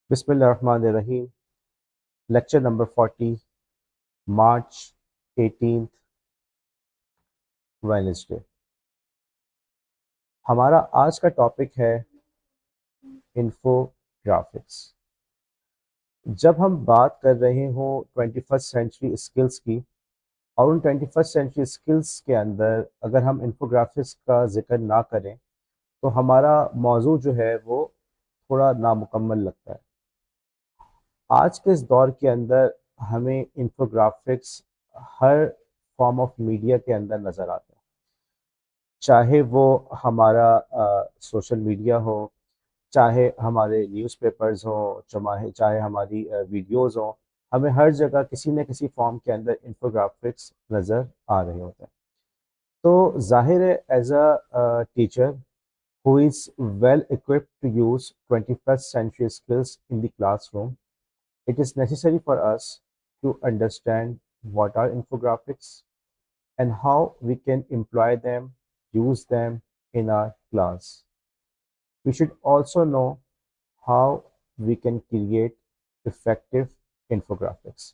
बिस्मिल्लाहिर्रहमानिर्रहीम। Lecture number 40, मार्च 18, Wednesday. हमारा आज का टॉपिक है इन्फोग्राफिक्स। जब हम बात कर रहे हों 21st सेंचुरी स्किल्स की, और उन 21st सेंचुरी स्किल्स के अंदर अगर हम इन्फोग्राफिक्स का जिक्र ना करें तो हमारा मौजू जो है वो थोड़ा नामुकम्मल लगता है। आज के इस दौर के अंदर हमें infographics her form of media के अंदर नज़र आता है, चाहे वो हमारा सोशल मीडिया हो, चाहे हमारे न्यूज़पेपर्स हो, चाहे हमारी वीडियोस हो। हमें हर जगह किसी न किसी फॉर्म के अंदर इन्फोग्राफिक्स नज़र आ रहे होते हैं। तो जाहिर है, as a teacher who is well equipped to use 21st century skills in the classroom, it is necessary for us to understand what are infographics and how we can employ them, use them in our class. We should also know how we can create effective infographics.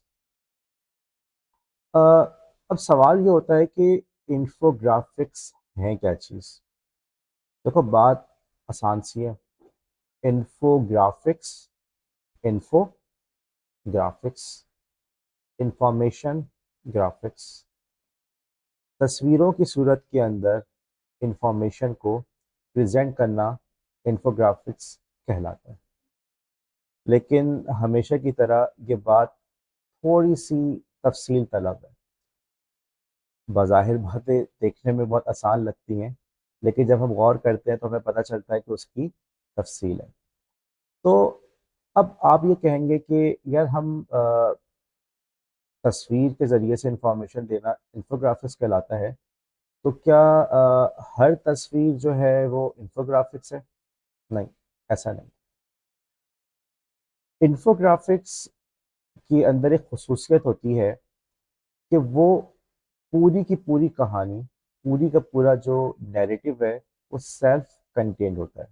अब सवाल ये होता है कि infographics है क्या चीज़। देखो, बात आसान सी है। Infographics, info graphics, information graphics, तस्वीरों की सूरत के अंदर इंफॉर्मेशन को प्रेजेंट करना इन्फोग्राफिक्स कहलाता है। लेकिन हमेशा की तरह ये बात थोड़ी सी तफसील तलब है। बज़ाहिर बातें देखने में बहुत आसान लगती हैं, लेकिन जब हम गौर करते हैं तो हमें पता चलता है कि उसकी तफसील है। तो अब आप ये कहेंगे कि यार, हम तस्वीर के ज़रिए से इंफॉर्मेशन देना इन्फोग्राफिक्स कहलाता है, तो क्या हर तस्वीर जो है वो इन्फोग्राफिक्स है? नहीं, ऐसा नहीं। इन्फोग्राफिक्स के अंदर एक खसूसियत होती है कि वो पूरी की पूरी कहानी, पूरी का पूरा जो नैरेटिव है, वो सेल्फ कंटेन्ड होता है।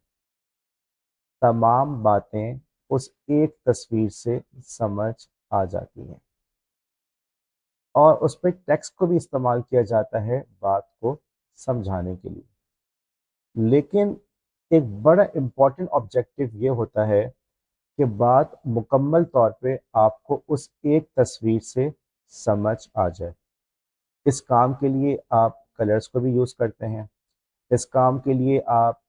तमाम बातें उस एक तस्वीर से समझ आ जाती हैं, और उस पर टेक्स्ट को भी इस्तेमाल किया जाता है बात को समझाने के लिए। लेकिन एक बड़ा इम्पॉर्टेंट ऑब्जेक्टिव ये होता है कि बात मुकम्मल तौर पे आपको उस एक तस्वीर से समझ आ जाए। इस काम के लिए आप कलर्स को भी यूज़ करते हैं, इस काम के लिए आप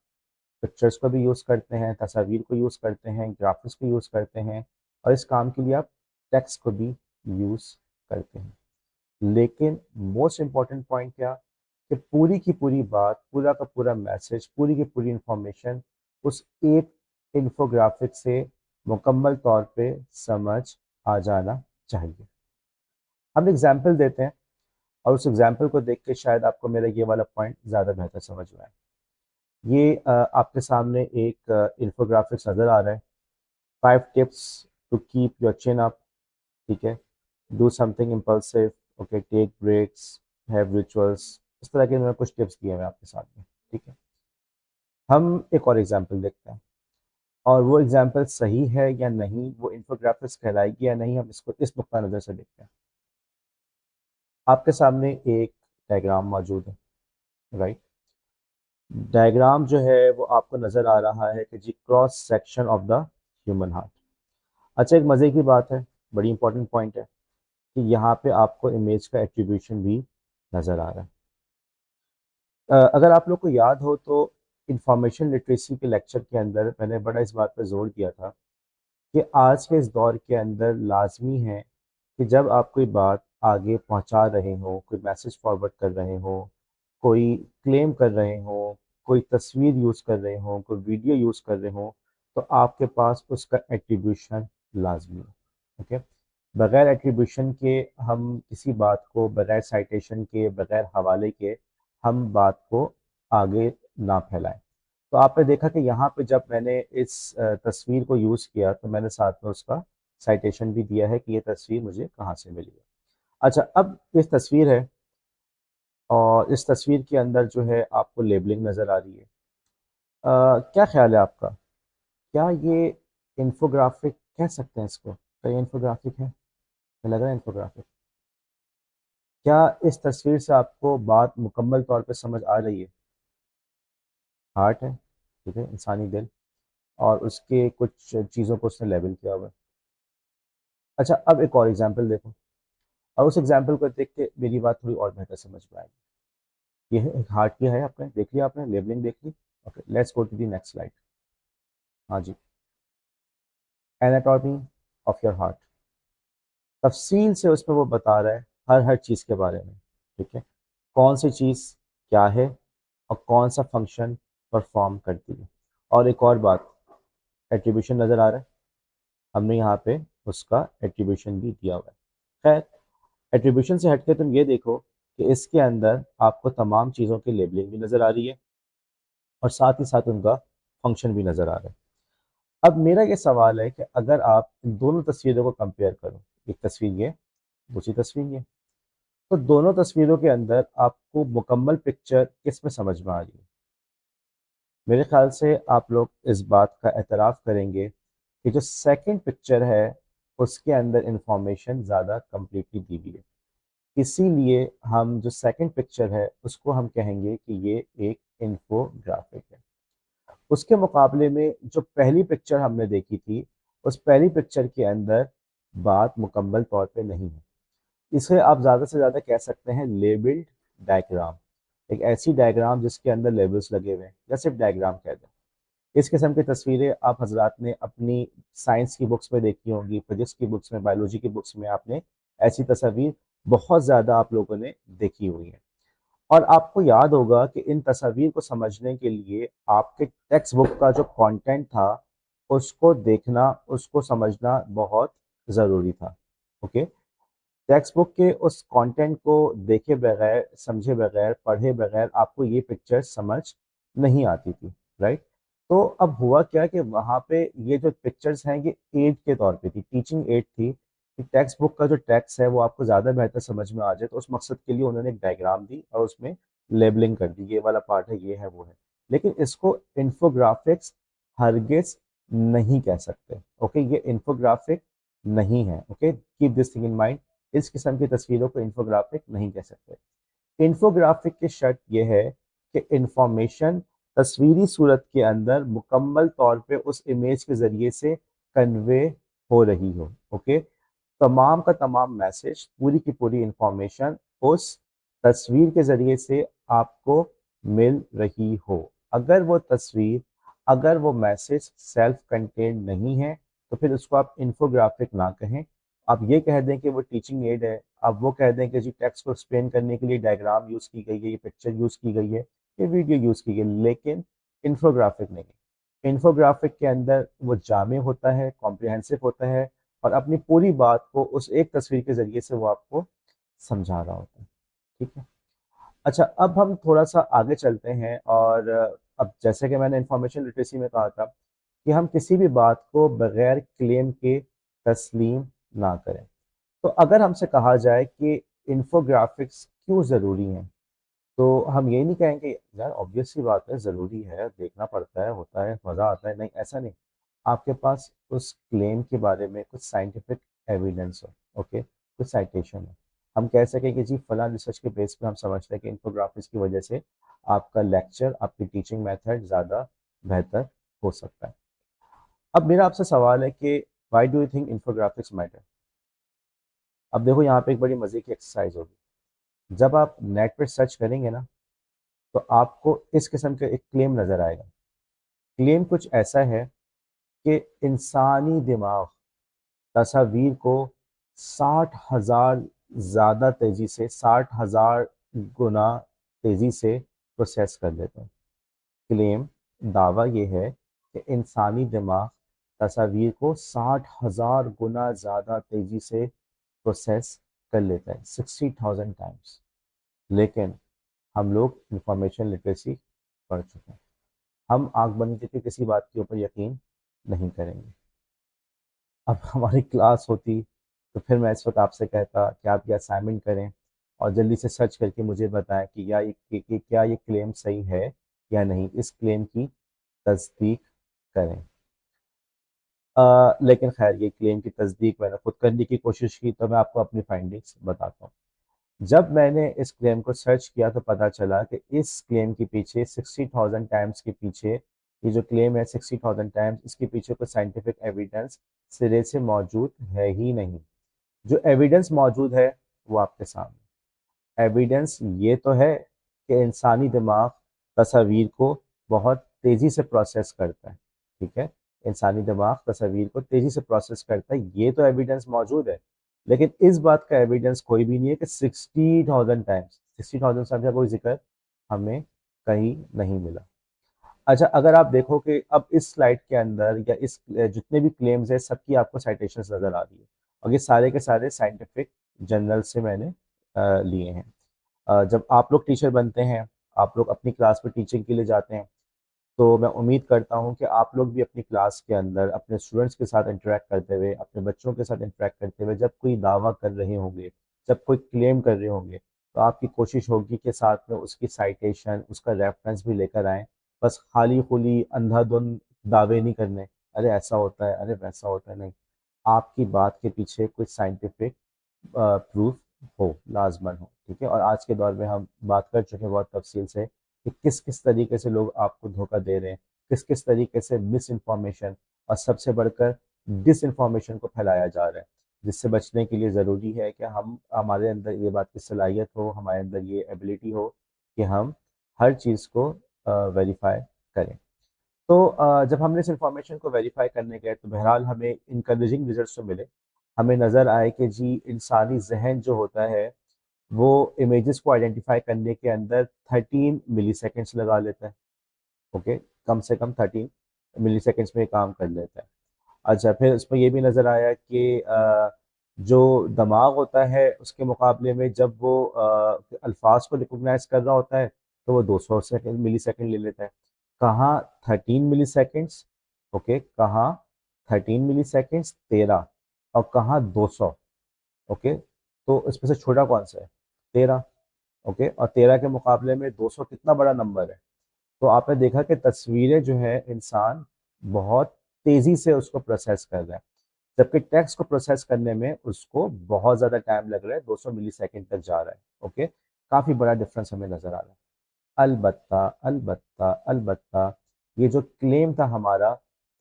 पिक्चर्स को भी यूज़ करते हैं, तस्वीर को यूज़ करते हैं, ग्राफिक्स को यूज़ करते हैं, और इस काम के लिए आप टेक्स्ट को भी यूज़ करते हैं। लेकिन मोस्ट इम्पॉर्टेंट पॉइंट क्या, कि पूरी की पूरी बात, पूरा का पूरा मैसेज, पूरी की पूरी इंफॉर्मेशन उस एक इन्फोग्राफिक से मुकम्मल तौर पे समझ आ जाना चाहिए। हम एग्जाम्पल देते हैं, और उस एग्जाम्पल को देख के शायद आपको मेरा ये वाला पॉइंट ज़्यादा बेहतर समझ में आए। ये आपके सामने एक इन्फोग्राफिक्स नज़र आ रहा है। 5 tips to keep your chin up. ठीक है, do something impulsive, okay, take breaks, have rituals. इस तरह के मैंने कुछ टिप्स दिए हैं आपके साथ में। ठीक है, हम एक और एग्जाम्पल देखते हैं, और वो एग्जाम्पल सही है या नहीं, वो इन्फोग्राफिक्स कहलाएगी या नहीं, हम इसको इस नुक्ता नज़र से देखते हैं। आपके सामने एक डायग्राम मौजूद है, राइट। डायग्राम जो है वो आपको नज़र आ रहा है कि जी, cross section of the human heart. अच्छा, एक मज़े की बात है, बड़ी इंपॉर्टेंट पॉइंट है, कि यहाँ पे आपको इमेज का एट्रीब्यूशन भी नज़र आ रहा है। अगर आप लोग को याद हो तो इंफॉर्मेशन लिटरेसी के लेक्चर के अंदर मैंने बड़ा इस बात पर जोर दिया था कि आज के इस दौर के अंदर लाजमी है कि जब आप कोई बात आगे पहुंचा रहे हो, कोई मैसेज फॉरवर्ड कर रहे हो, कोई क्लेम कर रहे हो, कोई तस्वीर यूज़ कर रहे हो, कोई वीडियो यूज़ कर रहे हो, तो आपके पास उसका एट्रीब्यूशन लाजमी है। ओके, बगैर एट्रीब्यूशन के हम किसी बात को, बगैर साइटेशन के, बगैर हवाले के हम बात को आगे ना फैलाएं। तो आपने देखा कि यहाँ पे जब मैंने इस तस्वीर को यूज़ किया तो मैंने साथ में उसका साइटेशन भी दिया है कि ये तस्वीर मुझे कहाँ से मिली है। अच्छा, अब इस तस्वीर है, और इस तस्वीर के अंदर जो है आपको लेबलिंग नज़र आ रही है। क्या ख्याल है आपका, क्या ये इन्फोग्राफिक कह सकते हैं इसको, क्या ये इन्फोग्राफिक है? क्या लग रहा है इन्फोग्राफिक? क्या इस तस्वीर से आपको बात मुकम्मल तौर पे समझ आ रही है? हार्ट है, ठीक है, इंसानी दिल, और उसके कुछ चीज़ों को उसने लेबल किया हुआ है। अच्छा, अब एक और एग्जांपल देखो, और उस एग्जांपल को देख के मेरी बात थोड़ी और बेहतर समझ में आएगी। ये है एक हार्ट, किया है आपने, देख लिया आपने, लेबलिंग देख ली। Okay, let's go to the next slide. हाँ जी, एनाटॉमी ऑफ योर हार्ट, तफसील से उसमें वो बता रहा है हर हर चीज़ के बारे में, ठीक है, कौन सी चीज़ क्या है और कौन सा फंक्शन परफॉर्म करती है। और एक और बात, एट्रीब्यूशन नज़र आ रहा है, हमने यहाँ पे उसका एट्रीब्यूशन भी दिया हुआ है। खैर, एट्रीब्यूशन से हटके तुम ये देखो कि इसके अंदर आपको तमाम चीज़ों की लेबलिंग भी नज़र आ रही है और साथ ही साथ उनका फंक्शन भी नज़र आ रहा है। अब मेरा ये सवाल है कि अगर आप इन दोनों तस्वीरों को कंपेयर करो, एक तस्वीर ये, दूसरी तस्वीर ये, तो दोनों तस्वीरों के अंदर आपको मुकम्मल पिक्चर किस में समझ में आ रही है? मेरे ख्याल से आप लोग इस बात का एतराफ़ करेंगे कि जो सेकंड पिक्चर है उसके अंदर इंफॉर्मेशन ज़्यादा कंप्लीटली दी हुई है। इसीलिए हम जो सेकंड पिक्चर है उसको हम कहेंगे कि ये एक इन्फोग्राफिक है। उसके मुकाबले में जो पहली पिक्चर हमने देखी थी, उस पहली पिक्चर के अंदर बात मुकम्मल तौर पे नहीं है। इसे आप ज़्यादा से ज़्यादा कह सकते हैं लेबल्ड डायग्राम, एक ऐसी डायग्राम जिसके अंदर लेबल्स लगे हुए हैं, या सिर्फ डायग्राम कह दें। इस किस्म की तस्वीरें आप हजरात ने अपनी साइंस की बुक्स में देखी होंगी, फिजिक्स की बुक्स में, बायोलॉजी की बुक्स में आपने ऐसी तस्वीर बहुत ज़्यादा आप लोगों ने देखी हुई है। और आपको याद होगा कि इन तस्वीर को समझने के लिए आपके टेक्स्ट बुक का जो कंटेंट था उसको देखना, उसको समझना बहुत ज़रूरी था। ओके, टेक्स्ट बुक के उस कंटेंट को देखे बगैर, समझे बगैर, पढ़े बगैर आपको ये पिक्चर समझ नहीं आती थी, राइट? तो अब हुआ क्या कि वहाँ पे ये जो पिक्चर्स हैं ये एड के तौर पे थी, टीचिंग एड थी, कि टेक्स्ट बुक का जो टेक्स्ट है वो आपको ज़्यादा बेहतर समझ में आ जाए, तो उस मकसद के लिए उन्होंने एक डायग्राम दी और उसमें लेबलिंग कर दी, ये वाला पार्ट है, ये है, वो है। लेकिन इसको इन्फोग्राफिक्स हरगिज नहीं कह सकते। ओके, ये इन्फोग्राफिक नहीं है। Okay, keep this thing in mind, इस किस्म की तस्वीरों को इन्फोग्राफिक नहीं कह सकते। इन्फोग्राफिक की शर्त यह है कि इंफॉर्मेशन तस्वीरी सूरत के अंदर मुकम्मल तौर पे उस इमेज के ज़रिए से कन्वे हो रही हो। ओके, तमाम का तमाम मैसेज, पूरी की पूरी इंफॉर्मेशन उस तस्वीर के ज़रिए से आपको मिल रही हो। अगर वो तस्वीर, अगर वो मैसेज सेल्फ कंटेंट नहीं है तो फिर उसको आप इन्फोग्राफिक ना कहें, आप ये कह दें कि वो टीचिंग एड है, आप वो कह दें कि जी टेक्स्ट को एक्सप्लेन करने के लिए डायग्राम यूज़ की गई है, ये पिक्चर यूज़ की गई है, ये वीडियो यूज़ की गई, लेकिन इन्फोग्राफिक नहीं। इन्फोग्राफिक के अंदर वो जामे होता है, कॉम्प्रिहेंसिव होता है, और अपनी पूरी बात को उस एक तस्वीर के ज़रिए से वो आपको समझा रहा होता है। ठीक है? अच्छा, अब हम थोड़ा-सा आगे चलते हैं, और अब जैसे कि मैंने इन्फॉर्मेशन लिटरेसी में कहा था कि हम किसी भी बात को बगैर क्लेम के तस्लीम ना करें। तो अगर हमसे कहा जाए कि इन्फोग्राफिक्स क्यों ज़रूरी हैं, तो हम ये नहीं कहेंगे यार ऑब्वियस सी बात है, ज़रूरी है, देखना पड़ता है, होता है, मज़ा आता है, नहीं ऐसा नहीं। आपके पास उस क्लेम के बारे में कुछ साइंटिफिक एविडेंस हो, ओके, कुछ साइटेशन हो, हम कह सकें कि जी फलां रिसर्च के बेस पे हम समझते हैं कि इन्फोग्राफिक्स की वजह से आपका लेक्चर, आपकी टीचिंग मेथड ज़्यादा बेहतर हो सकता है। अब मेरा आपसे सवाल है कि why do you think infographics matter? अब देखो यहाँ पे एक बड़ी मज़े की एक्सरसाइज होगी। जब आप नेट पर सर्च करेंगे ना, तो आपको इस किस्म का एक क्लेम नज़र आएगा। क्लेम कुछ ऐसा है कि इंसानी दिमाग तस्वीर को 60,000 ज़्यादा तेज़ी से, 60,000 गुना तेज़ी से प्रोसेस कर लेते हैं। क्लेम, दावा ये है कि इंसानी दिमाग तस्वीर को 60,000 गुना ज़्यादा तेज़ी से प्रोसेस कर लेता है, 60,000 टाइम्स। लेकिन हम लोग इंफॉर्मेशन लिटरेसी पढ़ चुके हैं, हम आंख बंद करके किसी बात के ऊपर यकीन नहीं करेंगे। अब हमारी क्लास होती तो फिर मैं इस वक्त आपसे कहता कि आप ये असाइनमेंट करें और जल्दी से सर्च करके मुझे बताएं कि कि क्या ये क्लेम सही है या नहीं, इस क्लेम की तस्दीक करें। लेकिन खैर ये क्लेम की तस्दीक मैंने खुद करने की कोशिश की, तो मैं आपको अपनी फाइंडिंग्स बताता हूँ। जब मैंने इस क्लेम को सर्च किया तो पता चला कि इस क्लेम के पीछे 60,000 टाइम्स के पीछे, ये जो क्लेम है 60,000 टाइम्स, इसके पीछे कोई साइंटिफिक एविडेंस सिरे से मौजूद है ही नहीं। जो एविडेंस मौजूद है वो आपके सामने एविडेंस ये तो है कि इंसानी दिमाग तस्वीर को बहुत तेज़ी से प्रोसेस करता है। ठीक है, इंसानी दिमाग तस्वीर को तेज़ी से प्रोसेस करता है, ये तो एविडेंस मौजूद है। लेकिन इस बात का एविडेंस कोई भी नहीं है कि 60,000 का कोई जिक्र हमें कहीं नहीं मिला। अच्छा, अगर आप देखो कि अब इस स्लाइड के अंदर या इस जितने भी क्लेम्स है सबकी आपको साइटेशंस नज़र आ रही है, और ये सारे के सारे साइंटिफिक जर्नल से मैंने लिए हैं। जब आप लोग टीचर बनते हैं, आप लोग अपनी क्लास में टीचिंग के लिए जाते हैं, तो मैं उम्मीद करता हूँ कि आप लोग भी अपनी क्लास के अंदर अपने स्टूडेंट्स के साथ इंटरेक्ट करते हुए, अपने बच्चों के साथ इंटरेक्ट करते हुए, जब कोई दावा कर रहे होंगे, जब कोई क्लेम कर रहे होंगे, तो आपकी कोशिश होगी कि साथ में उसकी साइटेशन, उसका रेफरेंस भी लेकर आएँ। बस खाली खुली अंधाधुंध दावे नहीं करने, अरे ऐसा होता है, अरे वैसा होता है, नहीं। आपकी बात के पीछे कुछ साइंटिफिक प्रूफ हो, लाजमन हो। ठीक है, और आज के दौर में हम बात कर चुके हैं बहुत तफसील से कि किस किस तरीके से लोग आपको धोखा दे रहे हैं, किस किस तरीके से मिस इन्फॉर्मेशन और सबसे बढ़कर डिस इन्फॉर्मेशन को फैलाया जा रहा है। जिससे बचने के लिए ज़रूरी है कि हम हमारे अंदर ये बात की सलाहियत हो, हमारे अंदर ये एबिलिटी हो कि हम हर चीज़ को वेरीफाई करें। तो जब हमने इस इन्फॉर्मेशन को वेरीफाई करने गए तो बहरहाल हमें इनकरेजिंग रिजल्ट्स तो मिले। हमें नज़र आए कि जी इंसानी जहन जो होता है वो इमेजेस को आइडेंटिफाई करने के अंदर 13 मिली सेकेंड्स लगा लेता है। ओके, कम से कम 13 मिली सेकेंड्स में ये काम कर लेता है। अच्छा, फिर उसमें ये भी नज़र आया कि जो दिमाग होता है उसके मुकाबले में जब वो अल्फाज को रिकॉग्नाइज कर रहा होता है तो वो 200 सेकेंड मिली सेकेंड ले लेता है। कहाँ 13 मिली सेकेंड्स, ओके, कहाँ 13 मिली सेकेंड्स 13, और कहाँ 200। ओके, तो इसमें से छोटा कौन सा है? 13। ओके, और 13 के मुकाबले में 200 कितना बड़ा नंबर है। तो आपने देखा कि तस्वीरें जो है इंसान बहुत तेजी से उसको प्रोसेस कर रहा है, जबकि टेक्स्ट को प्रोसेस करने में उसको बहुत ज़्यादा टाइम लग रहा है, 200 मिली सेकेंड तक जा रहा है। ओके, काफ़ी बड़ा डिफरेंस हमें नज़र आ रहा है। अलबत्ता अलबत्ता अलबत्ता ये जो क्लेम था हमारा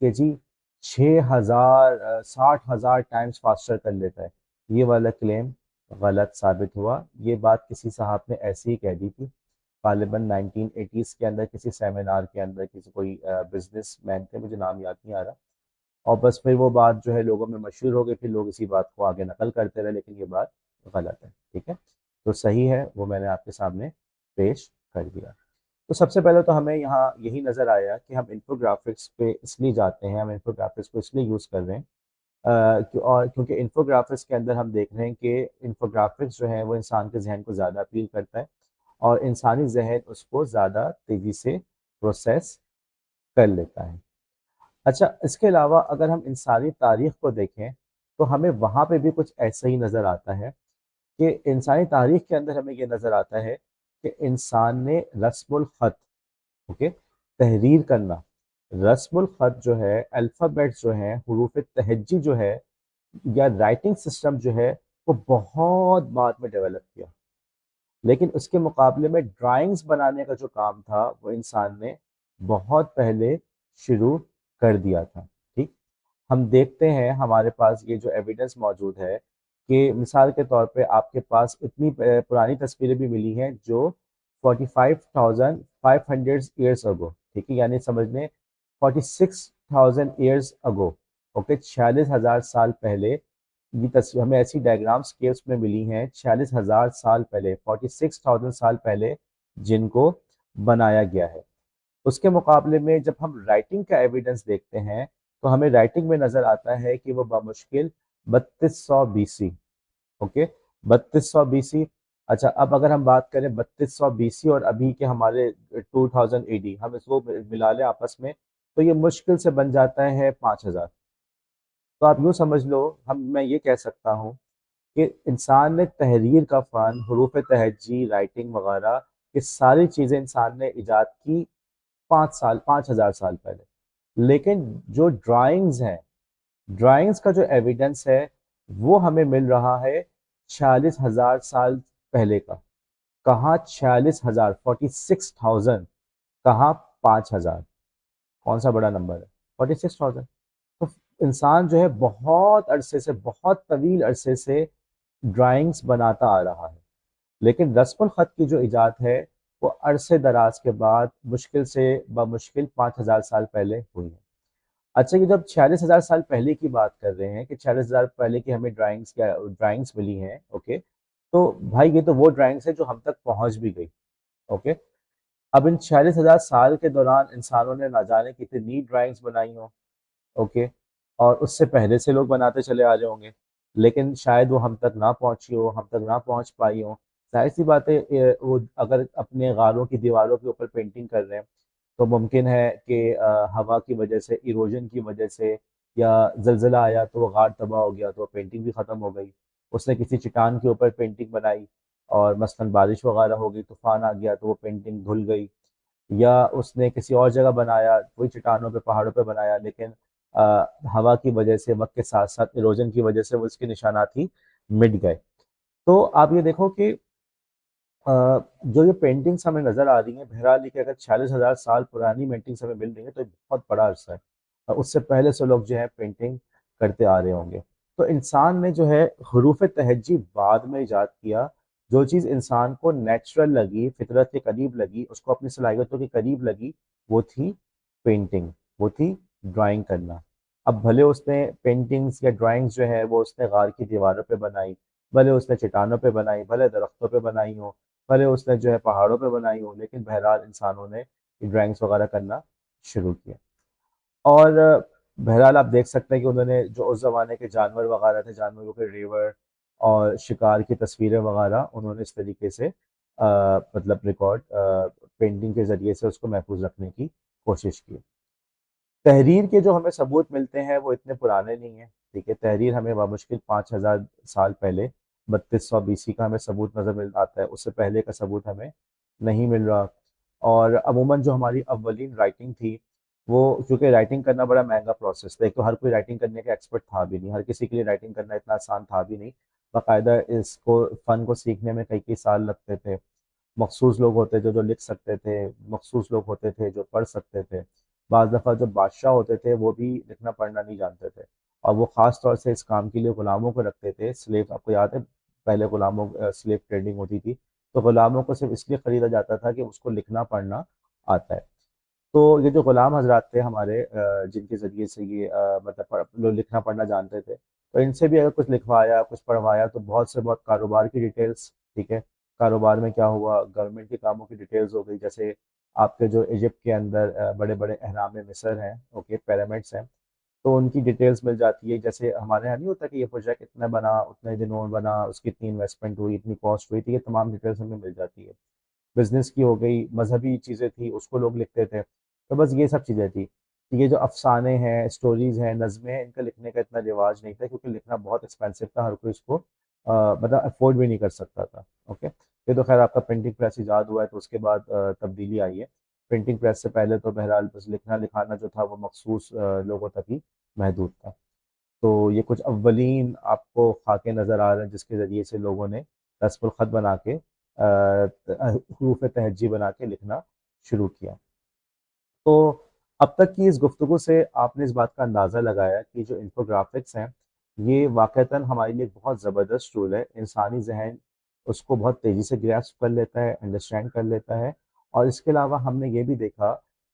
कि जी 6,000 60,000 टाइम्स फास्टर कर लेता है, ये वाला क्लेम गलत साबित हुआ। ये बात किसी साहब ने ऐसे ही कह दी थी, गालिबन 1980s के अंदर किसी सेमिनार के अंदर, किसी कोई बिजनेस मैन थे, मुझे नाम याद नहीं आ रहा। और बस फिर वो बात जो है लोगों में मशहूर हो गई, फिर लोग इसी बात को आगे नकल करते रहे, लेकिन ये बात गलत है। ठीक है, तो सही है वो मैंने आपके सामने पेश कर दिया। तो सबसे पहले तो हमें यहाँ यही नज़र आया कि हम इन्फोग्राफिक्स पे इसलिए जाते हैं, हम इन्फोग्राफिक्स को इसलिए यूज़ कर रहे हैं और क्योंकि इन्फोग्राफिक्स के अंदर हम देख रहे हैं कि इन्फोग्राफिक्स जो है वो इंसान के जहन को ज़्यादा अपील करता है, और इंसानी जहन उसको ज़्यादा तेज़ी से प्रोसेस कर लेता है। अच्छा, इसके अलावा अगर हम इंसानी तारीख को देखें तो हमें वहाँ पे भी कुछ ऐसा ही नज़र आता है कि इंसानी तारीख के अंदर हमें ये नज़र आता है कि इंसान ने रस्मुल ख़त, ओके, तहरीर करना, रस्मुल ख़त जो है, अल्फ़ाबेट्स जो हैं, हुरूफ तहज्जी जो है, या राइटिंग सिस्टम जो है, वो बहुत बाद में डेवलप किया। लेकिन उसके मुकाबले में ड्राइंग्स बनाने का जो काम था वो इंसान ने बहुत पहले शुरू कर दिया था। ठीक, हम देखते हैं हमारे पास ये जो एविडेंस मौजूद है कि मिसाल के तौर पे आपके पास इतनी पुरानी तस्वीरें भी मिली हैं जो 45,500 ईयर्स अगो, ठीक है, यानी समझ लें 46,000 ईयर्स अगो, ओके, 46,000 साल पहले। ये तस्वीर हमें ऐसी डायग्राम्स केव्स में मिली हैं 46,000 साल पहले, 46,000 साल पहले, जिनको बनाया गया है। उसके मुकाबले में जब हम राइटिंग का एविडेंस देखते हैं तो हमें राइटिंग में नजर आता है कि वो बामुश्किल 3200 BC। Okay, 3200 BC। अच्छा, अब अगर हम बात करें 3200 BC और अभी के हमारे 2000 AD, हम इसको मिला लें आपस में, तो ये मुश्किल से बन जाता है 5,000। तो आप यूँ समझ लो, मैं ये कह सकता हूँ कि इंसान ने तहरीर का फ़न, हरूफ तहज्जी, राइटिंग वगैरह, ये सारी चीज़ें इंसान ने इजाद की 5 साल, 5,000 साल पहले। लेकिन जो ड्राइंग्स हैं, ड्राइंग्स का जो एविडेंस है वो हमें मिल रहा है 46,000 साल पहले का। कहाँ 46,000, 46,000, कहाँ 5,000। कौन सा बड़ा नंबर है? 46,000। तो इंसान जो है बहुत अरसे से, बहुत तवील अरसे से ड्राइंग्स बनाता आ रहा है। लेकिन रस्मुल खत की जो इजाद है वो अरसे दराज के बाद मुश्किल से बमुश्किल 5,000 साल पहले हुई है। अच्छा, ये जब 46,000 साल पहले की बात कर रहे हैं कि 46,000 पहले की हमें ड्राइंग्स मिली हैं, ओके, तो भाई ये तो वो ड्राइंग्स है जो हम तक पहुंच भी गई। ओके, अब इन 46,000 साल के दौरान इंसानों ने ना जाने कितनी ड्राइंग्स बनाई हो। ओके, और उससे पहले से लोग बनाते चले आ रहे होंगे, लेकिन शायद वो हम तक ना पहुंची हो, हम तक ना पहुंच पाई हो। जाहिर सी बात है, वो अगर अपने गारों की दीवारों के ऊपर पेंटिंग कर रहे हैं तो मुमकिन है कि हवा की वजह से, इरोजन की वजह से, या जलजिला आया तो वो गार तबाह हो गया तो पेंटिंग भी ख़त्म हो गई। उसने किसी चट्टान के ऊपर पेंटिंग बनाई और मसलन बारिश वगैरह हो गई, तूफान आ गया तो वो पेंटिंग धुल गई। या उसने किसी और जगह बनाया, वही चट्टानों पे, पहाड़ों पे बनाया, लेकिन हवा की वजह से, वक्त के साथ साथ इरोजन की वजह से वो उसके निशानात ही मिट गए। तो आप ये देखो कि जो ये पेंटिंग्स हमें नजर आ रही हैं, बहरहाल ये कि अगर 46,000 साल पुरानी पेंटिंग्स हमें मिल रही है तो ये बहुत बड़ा अरसा है। और उससे पहले से लोग जो है पेंटिंग करते आ रहे होंगे। तो इंसान ने जो है हरूफ तहज्जी बाद में इजाद किया। जो चीज़ इंसान को नेचुरल लगी, फितरत के करीब लगी, उसको अपनी सलाहियतों के करीब लगी, वो थी पेंटिंग, वो थी ड्राइंग करना। अब भले उसने पेंटिंग्स या ड्राइंग्स जो है वो उसने गार की दीवारों पे बनाई, भले उसने चट्टानों पे बनाई, भले दरख्तों पे बनाई हो, भले उसने जो है पहाड़ों पे बनाई हो, लेकिन बहरहाल इंसानों ने ड्राइंग्स वगैरह करना शुरू किया। और बहरहाल आप देख सकते हैं कि उन्होंने जो उस ज़माने के जानवर वगैरह थे, जानवरों के रिवर और शिकार की तस्वीरें वगैरह, उन्होंने इस तरीके से मतलब रिकॉर्ड पेंटिंग के ज़रिए से उसको महफूज रखने की कोशिश की। तहरीर के जो हमें सबूत मिलते हैं वो इतने पुराने नहीं हैं। ठीक है, तहरीर हमें बामुश्किल 5,000 साल पहले 3200 BC का हमें सबूत नज़र मिल आता है, उससे पहले का सबूत हमें नहीं मिल रहा। और अमूमन जो हमारी अव्वलीन राइटिंग थी, वो चूँकि राइटिंग करना बड़ा महंगा प्रोसेस था, एक तो हर कोई राइटिंग करने का एक्सपर्ट था भी नहीं, हर किसी के लिए राइटिंग करना इतना आसान था भी नहीं। बाकायदा इसको, फ़न को सीखने में कई कई साल लगते थे। मखसूस लोग होते थे जो लिख सकते थे, मखसूस लोग होते थे जो पढ़ सकते थे। बाज़ दफ़ा जो बादशाह होते थे वो भी लिखना पढ़ना नहीं जानते थे, और वो ख़ास तौर से इस काम के लिए ग़ुलामों को रखते थे। स्लेव, आपको याद है पहले ग़ुलामों स्लेव ट्रेडिंग होती थी, तो ग़ुलामों को सिर्फ इसलिए ख़रीदा जाता था कि उसको लिखना पढ़ना आता है। तो ये जो ग़ुलाम हज़रात थे हमारे, जिनके ज़रिए से ये मतलब लोग लिखना पढ़ना जानते थे, तो इनसे भी अगर कुछ लिखवाया, कुछ पढ़वाया तो बहुत से बहुत कारोबार की डिटेल्स, ठीक है, कारोबार में क्या हुआ, गवर्नमेंट के कामों की डिटेल्स हो गई। जैसे आपके जो इजिप्ट के अंदर बड़े बड़े अहराम मिस्र हैं, ओके, पिरामिड्स हैं, तो उनकी डिटेल्स मिल जाती है। जैसे हमारे यहाँ नहीं होता कि ये प्रोजेक्ट इतना बना, उतने दिनों में बना, उसकी इतनी इन्वेस्टमेंट हुई, इतनी कॉस्ट हुई थी, ये तमाम डिटेल्स हमें मिल जाती है। बिजनेस की हो गई, मजहबी चीज़ें थी उसको लोग लिखते थे। तो बस ये सब चीज़ें थी। तो ये जो अफसाने हैं, स्टोरीज हैं, नज़में हैं, इनका लिखने का इतना रिवाज नहीं था, क्योंकि लिखना बहुत एक्सपेंसिव था, हर कोई इसको मतलब अफोर्ड भी नहीं कर सकता था। ओके, ये तो खैर आपका प्रिंटिंग प्रेस ईजाद हुआ है तो उसके बाद तब्दीली आई है। प्रिंटिंग प्रेस से पहले तो बहरहाल बस लिखना लिखाना जो था वो मखसूस लोगों तक ही महदूद था। तो ये कुछ अव्वलीन आपको खाके नज़र आ रहे हैं जिसके ज़रिए से लोगों ने रस्मुल ख़त बना के हरूफ तहज्जी बना के लिखना शुरू किया। तो अब तक की इस गुफ्तगू से आपने इस बात का अंदाज़ा लगाया कि जो इन्फोग्राफिक्स हैं, ये वाक़तन हमारे लिए एक बहुत ज़बरदस्त टूल है। इंसानी ज़हन उसको बहुत तेज़ी से ग्रैस्प कर लेता है, अंडरस्टैंड कर लेता है। और इसके अलावा हमने ये भी देखा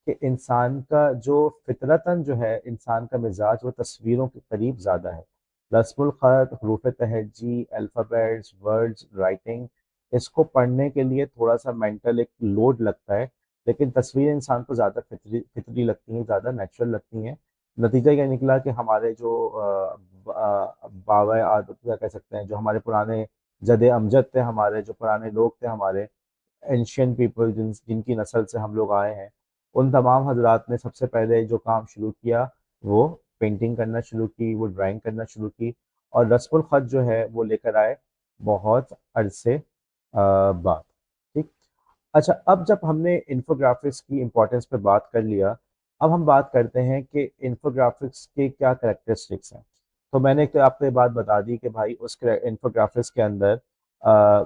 कि इंसान का जो फ़ितरतन जो है, इंसान का मिज़ाज वो तस्वीरों के करीब ज़्यादा है। रस्मुल ख़त, हरूफ तहज्जी, अल्फ़ाबेट्स, वर्ड्स, राइटिंग, इसको पढ़ने के लिए थोड़ा-सा मेंटल एक लोड लगता है। लेकिन तस्वीरें इंसान को ज़्यादा फितरी फितरी लगती हैं, ज़्यादा नेचुरल लगती हैं। नतीजा ये निकला कि हमारे जो बाबा आदत क्या कह सकते हैं, जो हमारे पुराने जद अमजद थे, हमारे जो पुराने लोग थे, हमारे एंशियंट पीपल जिनकी नस्ल से हम लोग आए हैं, उन तमाम हजरात ने सबसे पहले जो काम शुरू किया वो पेंटिंग करना शुरू की, वो ड्राइंग करना शुरू की, और रस्मुल ख़त जो है वो लेकर आए बहुत अरसे बाद। ठीक। अच्छा, अब जब हमने इन्फोग्राफिक्स की इम्पोर्टेंस पे बात कर लिया, अब हम बात करते हैं कि इन्फोग्राफिक्स के क्या कैरेक्टरिस्टिक्स हैं। तो मैंने एक तो आपको ये बात बता दी कि भाई उस इन्फोग्राफिक्स के अंदर अ,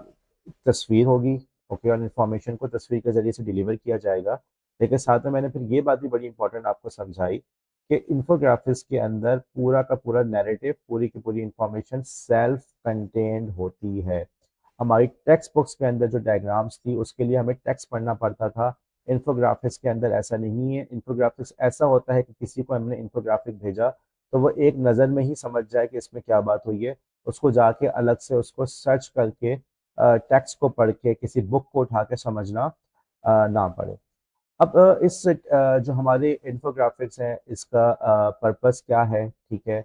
तस्वीर होगी, ओके, और इन्फॉर्मेशन को तस्वीर के ज़रिए से डिलीवर किया जाएगा। लेकिन साथ में मैंने फिर ये बात भी बड़ी इंपॉर्टेंट आपको समझाई कि इन्फोग्राफिक्स के अंदर पूरा का पूरा नैरेटिव, पूरी की पूरी इंफॉर्मेशन सेल्फ कंटेन्ड होती है। हमारी टेक्स्ट बुक्स के अंदर जो डायग्राम्स थी उसके लिए हमें टेक्स्ट पढ़ना पड़ता था। इन्फोग्राफिक्स के अंदर ऐसा नहीं है। इन्फोग्राफिक्स ऐसा होता है कि किसी को हमने इन्फोग्राफिक भेजा तो वो एक नज़र में ही समझ जाए कि इसमें क्या बात हुई है। उसको जाके अलग से उसको सर्च करके टेक्स्ट को पढ़ के किसी बुक को उठा के समझना ना पड़े। अब जो हमारे इन्फोग्राफिक्स हैं इसका पर्पस क्या है, ठीक है,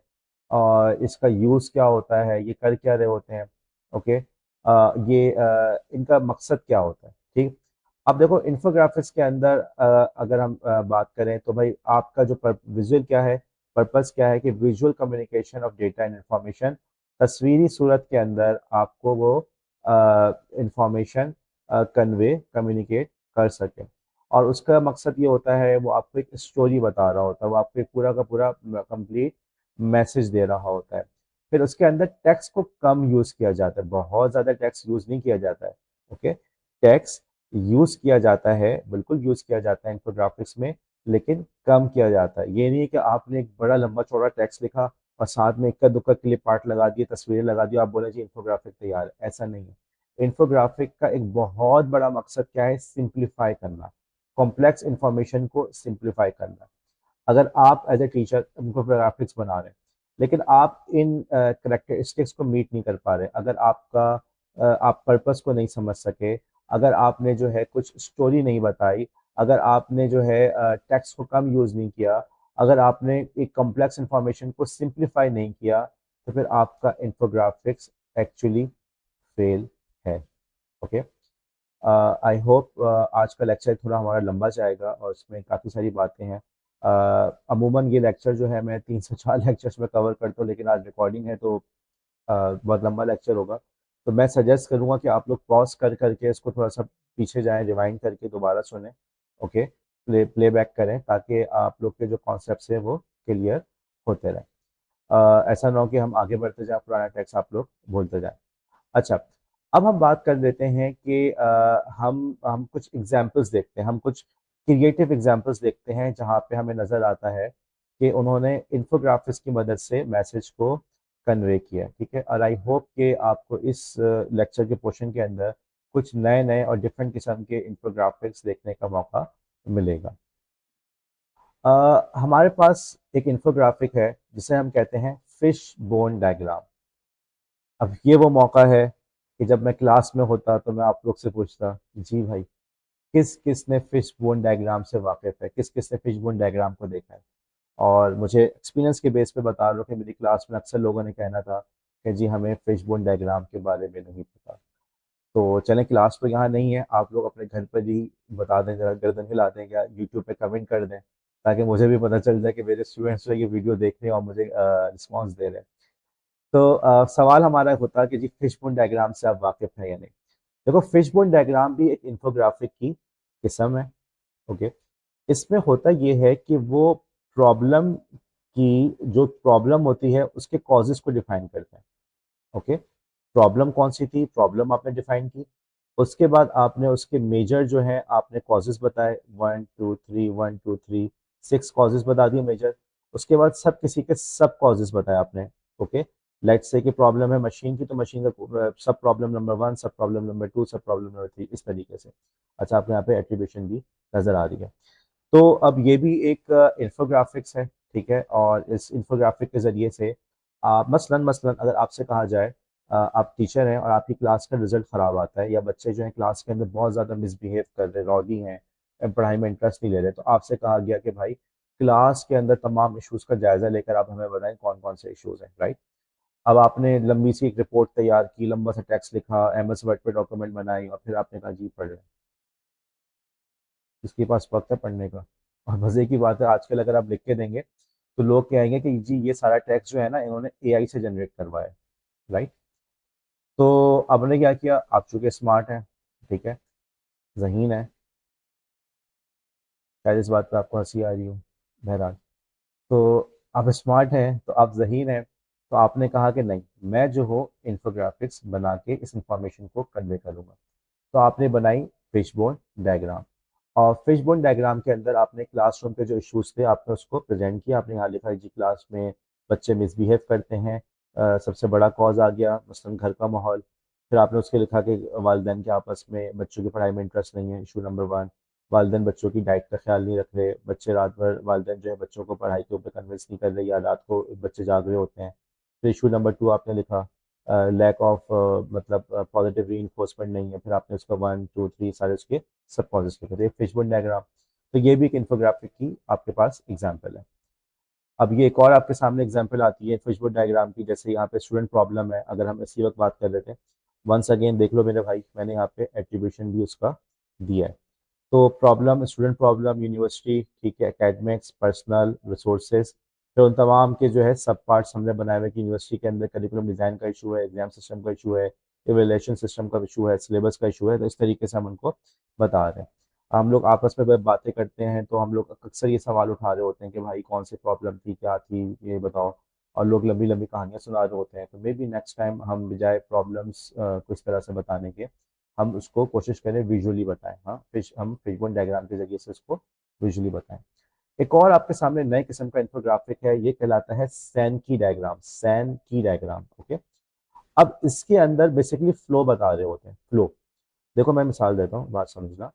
और इसका यूज़ क्या होता है, ये कर क्या रहे होते हैं, ओके, इनका मकसद क्या होता है, ठीक। अब देखो इन्फोग्राफिक्स के अंदर अगर हम बात करें तो भाई आपका जो विजुअल क्या है, पर्पस क्या है कि visual communication of data and information, तस्वीरी सूरत के अंदर आपको वो इंफॉर्मेशन कन्वे कम्युनिकेट कर सके। और उसका मकसद ये होता है वो आपको एक स्टोरी बता रहा होता है, वो आपको एक पूरा का पूरा कंप्लीट मैसेज दे रहा होता है। फिर उसके अंदर टेक्स्ट को कम यूज़ किया जाता है, बहुत ज़्यादा टेक्स्ट यूज़ नहीं किया जाता है, ओके। टेक्स्ट यूज़ किया जाता है, बिल्कुल यूज़ किया जाता है इन्फोग्राफिक्स में, लेकिन कम किया जाता है। ये नहीं है कि आपने एक बड़ा लंबा चौड़ा टेक्स्ट लिखा और साथ में इक्का दुक्का क्लिप आर्ट लगा दिए, तस्वीरें लगा दी, आप बोले जी इन्फोग्राफिक तैयार है, ऐसा नहीं है। इन्फोग्राफिक का एक बहुत बड़ा मकसद क्या है, सिंप्लीफाई करना, कॉम्प्लेक्स इंफॉर्मेशन को सिंप्लीफाई करना। अगर आप एज ए टीचर इन्फोग्राफिक्स बना रहे हैं लेकिन आप इन करेक्टरिस्टिक्स को मीट नहीं कर पा रहे, अगर आप पर्पस को नहीं समझ सके, अगर आपने जो है कुछ स्टोरी नहीं बताई, अगर आपने जो है टेक्स्ट को कम यूज़ नहीं किया, अगर आपने एक कॉम्प्लेक्स इंफॉर्मेशन को सिंप्लीफाई नहीं किया, तो फिर आपका इन्फोग्राफिक्स एक्चुअली फेल है, ओके। आई होप आज का लेक्चर थोड़ा हमारा लंबा जाएगा और इसमें काफ़ी सारी बातें हैं। अमूमन ये लेक्चर जो है मैं 3 से 4 लेक्चर्स में कवर करता हूँ, लेकिन आज रिकॉर्डिंग है तो बहुत लंबा लेक्चर होगा। तो मैं सजेस्ट करूँगा कि आप लोग पॉज कर करके इसको थोड़ा सा पीछे जाएं, रिवाइंड करके दोबारा सुने, ओके, प्लेबैक करें ताकि आप लोग के जो कॉन्सेप्ट्स हैं वो क्लियर होते रहें। ऐसा ना हो कि हम आगे बढ़ते जाएं, पुराना टेक्स्ट आप लोग भूलते जाएं। अच्छा, अब हम बात कर लेते हैं कि हम कुछ एग्जाम्पल्स देखते हैं, हम कुछ क्रिएटिव एग्जाम्पल्स देखते हैं जहाँ पे हमें नज़र आता है कि उन्होंने इन्फोग्राफिक्स की मदद से मैसेज को कन्वे किया, ठीक है। और आई होप कि आपको इस लेक्चर के पोर्शन के अंदर कुछ नए नए और डिफरेंट किस्म के इन्फोग्राफिक्स देखने का मौका मिलेगा। हमारे पास एक इन्फोग्राफिक है जिसे हम कहते हैं फिश बोन डायग्राम। अब ये वो मौका है कि जब मैं क्लास में होता तो मैं आप लोग से पूछता, जी भाई किस किस ने फिश बोन डायग्राम से वाकिफ है, किस किस ने फिश बोन डायग्राम को देखा है। और मुझे एक्सपीरियंस के बेस पे बता रहा हूँ कि मेरी क्लास में अक्सर लोगों ने कहना था कि जी हमें फिश बोन डायग्राम के बारे में नहीं पता। तो चलें, क्लास तो यहाँ नहीं है, आप लोग अपने घर पर ही बता दें, जरा गर्दन हिला दें या यूट्यूब पे कमेंट कर दें ताकि मुझे भी पता चल जाए कि मेरे स्टूडेंट्स जो ये वीडियो देख रहे हैं और मुझे रिस्पॉन्स दे रहे हैं। तो सवाल हमारा होता है कि जी फिशबोन डायग्राम से आप वाकिफ हैं या नहीं। देखो फिशबोन डायग्राम भी एक इंफोग्राफिक की किस्म है, ओके। इसमें होता ये है कि वो प्रॉब्लम की जो प्रॉब्लम होती है उसके कॉजेज को डिफाइन करते हैं, ओके। प्रॉब्लम कौन सी थी, प्रॉब्लम आपने डिफाइन की, उसके बाद आपने उसके मेजर जो है आपने कॉजेज बताए, 1 2 3 1 2 3 6 कॉजेज बता दिए मेजर। उसके बाद सब किसी के सब कॉजेज बताए आपने, ओके। लेट्स से कि प्रॉब्लम है मशीन की, तो मशीन का सब प्रॉब्लम नंबर 1, सब प्रॉब्लम नंबर 2, सब प्रॉब्लम नंबर 3, इस तरीके से। अच्छा, आपको यहाँ पे एट्रीब्यूशन भी नजर आ रही है। तो अब ये भी एक इंफोग्राफिक्स है, ठीक है। और इस इंफोग्राफिक के ज़रिए से आप मसलन मसलन अगर आपसे कहा जाए आप टीचर हैं और आपकी क्लास का रिजल्ट ख़राब आता है या बच्चे जो हैं क्लास के अंदर बहुत ज़्यादा मिसबिहेव कर रहे, रॉडी हैं, पढ़ाई में इंटरेस्ट नहीं ले रहे, तो आपसे कहा गया कि भाई क्लास के अंदर तमाम इश्यूज़ का जायज़ा लेकर आप हमें बताएं कौन कौन से इश्यूज़ हैं, राइट। अब आपने लंबी सी एक रिपोर्ट तैयार की, लंबा सा टेक्स्ट लिखा, एमएस वर्ड पे डॉक्यूमेंट बनाई और फिर आपने कहा जी पढ़ रहे हैं। इसके पास वक्त है पढ़ने का। और मज़े की बात है आजकल अगर आप लिख के देंगे तो लोग कहेंगे कि जी ये सारा टेक्स्ट जो है ना इन्होंने एआई से जनरेट करवाया है, राइट। तो अब हमने क्या किया, आप चूंकि स्मार्ट हैं, ठीक है, ज़हीन है, शायद इस बात पे आपको हंसी आ रही हो, बहरहाल। तो आप स्मार्ट हैं, तो आप ज़हीन हैं, तो आपने कहा कि नहीं, मैं जो हो इन्फोग्राफिक्स बना के इस इंफॉर्मेशन को कन्वे करूंगा। तो आपने बनाई फिशबोन डायग्राम, और फिशबोन डायग्राम के अंदर आपने क्लासरूम के जो इश्यूज थे आपने उसको प्रेजेंट किया। आपने यहाँ लिखा है जी क्लास में बच्चे मिसबिहेव करते हैं, सबसे बड़ा कॉज आ गया मसलन घर का माहौल। फिर आपने उसके लिखा कि वालिदैन के आपस में बच्चों की पढ़ाई में इंटरेस्ट नहीं है, इशू नंबर वन। वालिदैन बच्चों की डाइट का ख्याल नहीं रख रहे, बच्चे रात भर वालिदैन जो है बच्चों को पढ़ाई के ऊपर कन्विंस नहीं कर रहे, या रात को बच्चे जाग रहे होते हैं। फिर इशू नंबर टू आपने लिखा लैक ऑफ मतलब पॉजिटिव री नहीं है। फिर आपने उसका वन टू थ्री सारे उसके सब कॉजेस लिखे थे, फिशबोन डायग्राम। तो ये भी एक इन्फोग्राफिक की आपके पास एग्जाम्पल है। अब ये एक और आपके सामने एग्जांपल आती है फिशबोन डायग्राम की, जैसे यहाँ पे स्टूडेंट प्रॉब्लम है, अगर हम इसी वक्त बात कर रहे थे। वंस अगेन देख लो मेरे भाई, मैंने यहाँ पे एट्रीब्यूशन भी उसका दिया है। तो प्रॉब्लम, स्टूडेंट प्रॉब्लम, यूनिवर्सिटी, ठीक है, एकेडमिक्स, पर्सनल, रिसोर्सेज। फिर उन तमाम के जो है सब पार्ट्स हमने बनाए हुए कि यूनिवर्सिटी के अंदर करिकुलम डिज़ाइन का इशू है, एग्जाम सिस्टम का इशू है, इवेल्युएशन सिस्टम का इशू है, सिलेबस का इशू है। तो इस तरीके से हम उनको बता रहे हैं। हम लोग आपस में जब बातें करते हैं तो हम लोग अक्सर ये सवाल उठा रहे होते हैं कि भाई कौन सी प्रॉब्लम थी, क्या थी, ये बताओ। और लोग लंबी लंबी कहानियां सुना रहे होते हैं। तो मे बी नेक्स्ट टाइम हम बजाय प्रॉब्लम्स को इस तरह से बताने के, हम उसको कोशिश करें विजुअली बताएं। हाँ, हम फिशबोन डायग्राम के जरिए से उसको विजुअली बताएं। एक और आपके सामने नए किस्म का इंफोग्राफिक है, ये कहलाता है सैन की डायग्राम। सैन की डायग्राम, ओके। अब इसके अंदर बेसिकली फ्लो बता रहे होते हैं, फ्लो। देखो मैं मिसाल देता हूँ, बात समझना।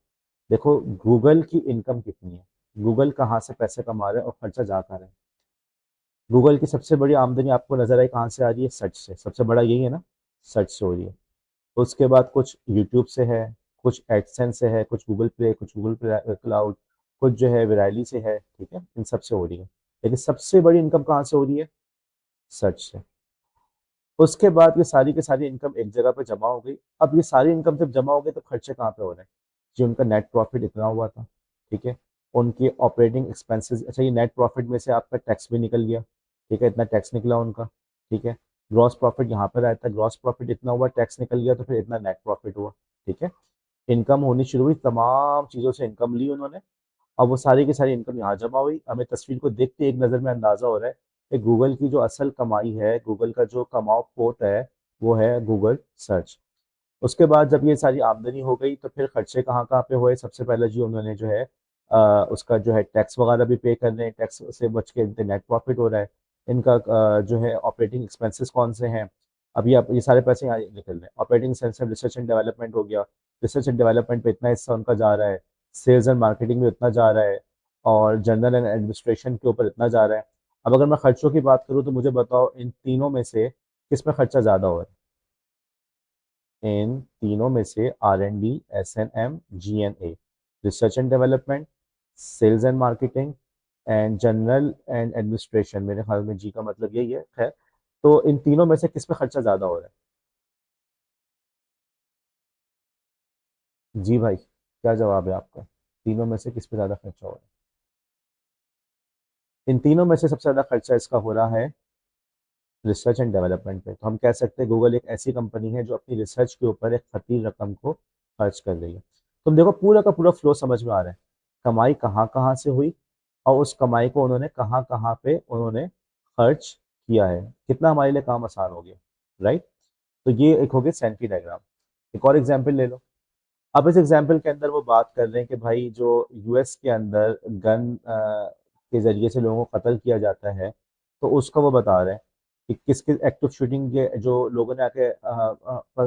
देखो गूगल की इनकम कितनी है, गूगल कहाँ से पैसे कमा रहे हैं और खर्चा जा कहाँ रहा है। गूगल की सबसे बड़ी आमदनी आपको नजर आई कहाँ से आ रही है, सर्च से। सबसे बड़ा यही है ना, सर्च से हो रही है। उसके बाद कुछ यूट्यूब से है, कुछ एडसेंस से है, कुछ गूगल प्ले, कुछ गूगल क्लाउड, कुछ जो है विराइली से है, ठीक है, इन सब से हो रही है। लेकिन सबसे बड़ी इनकम कहाँ से हो रही है, सर्च से। उसके बाद ये सारी की सारी इनकम एक जगह पे जमा हो गई। अब ये सारी इनकम जब जमा हो गई तो खर्चे कहाँ पे हो रहे हैं, जी उनका नेट प्रॉफिट इतना हुआ था, ठीक है, उनकी ऑपरेटिंग एक्सपेंसेस। अच्छा, ये नेट प्रॉफिट में से आपका टैक्स भी निकल गया, ठीक है, इतना टैक्स निकला उनका, ठीक है। ग्रॉस प्रॉफिट यहाँ पर आया था, ग्रॉस प्रॉफिट इतना हुआ, टैक्स निकल गया, तो फिर इतना नेट प्रॉफिट हुआ, ठीक है। इनकम होनी शुरू हुई, तमाम चीज़ों से इनकम ली उन्होंने। अब वो सारी की सारी इनकम यहाँ जमा हुई। हमें तस्वीर को देखते एक नज़र में अंदाज़ा हो रहा है कि गूगल की जो असल कमाई है, गूगल का जो कमाओ पोत है, वो है गूगल सर्च। उसके बाद जब ये सारी आमदनी हो गई तो फिर खर्चे कहाँ कहाँ पे हुए। सबसे पहले जी उन्होंने जो है उसका जो है टैक्स वगैरह भी पे करने हैं, टैक्स से बच के इनके नेट प्रॉफिट हो रहा है। इनका जो है ऑपरेटिंग एक्सपेंसेस कौन से हैं, अभी आप ये सारे पैसे यहाँ निकल रहे हैं। Operating expense research and development हो गया, रिसर्च एंड डेवलपमेंट पे इतना हिस्सा उनका जा रहा है, सेल्स एंड मार्केटिंग में इतना जा रहा है, और जनरल एंड एडमिनिस्ट्रेशन के ऊपर इतना जा रहा है। अब अगर मैं खर्चों की बात करूँ तो मुझे बताओ इन तीनों में से किस में खर्चा ज़्यादा हो रहा है। इन तीनों में से R&D, S&M, G&A, research and development, sales and marketing, and general and administration, मेरे ख्याल में जी का मतलब यही है, खैर। तो इन तीनों में से किस पे खर्चा ज़्यादा हो रहा है, जी भाई क्या जवाब है आपका, तीनों में से किस पे ज़्यादा खर्चा हो रहा है। इन तीनों में से सबसे ज़्यादा खर्चा इसका हो रहा है रिसर्च एंड डेवलपमेंट पे। तो हम कह सकते हैं गूगल एक ऐसी कंपनी है जो अपनी रिसर्च के ऊपर एक खतीर रकम को खर्च कर रही है। तुम देखो पूरा का पूरा फ्लो समझ में आ रहा है, कमाई कहाँ कहाँ से हुई, और उस कमाई को उन्होंने कहाँ कहाँ पे उन्होंने खर्च किया है, कितना हमारे लिए काम आसान हो गया, राइट। तो ये एक हो गया सैंटी डायग्राम। एक और एग्जाम्पल ले लो। अब इस एग्जाम्पल के अंदर वो बात कर रहे हैं कि भाई जो यूएस के अंदर गन के जरिए से लोगों को कत्ल किया जाता है, तो उसका वो बता रहे हैं कि किस किस एक्टिव शूटिंग के जो लोगों ने आके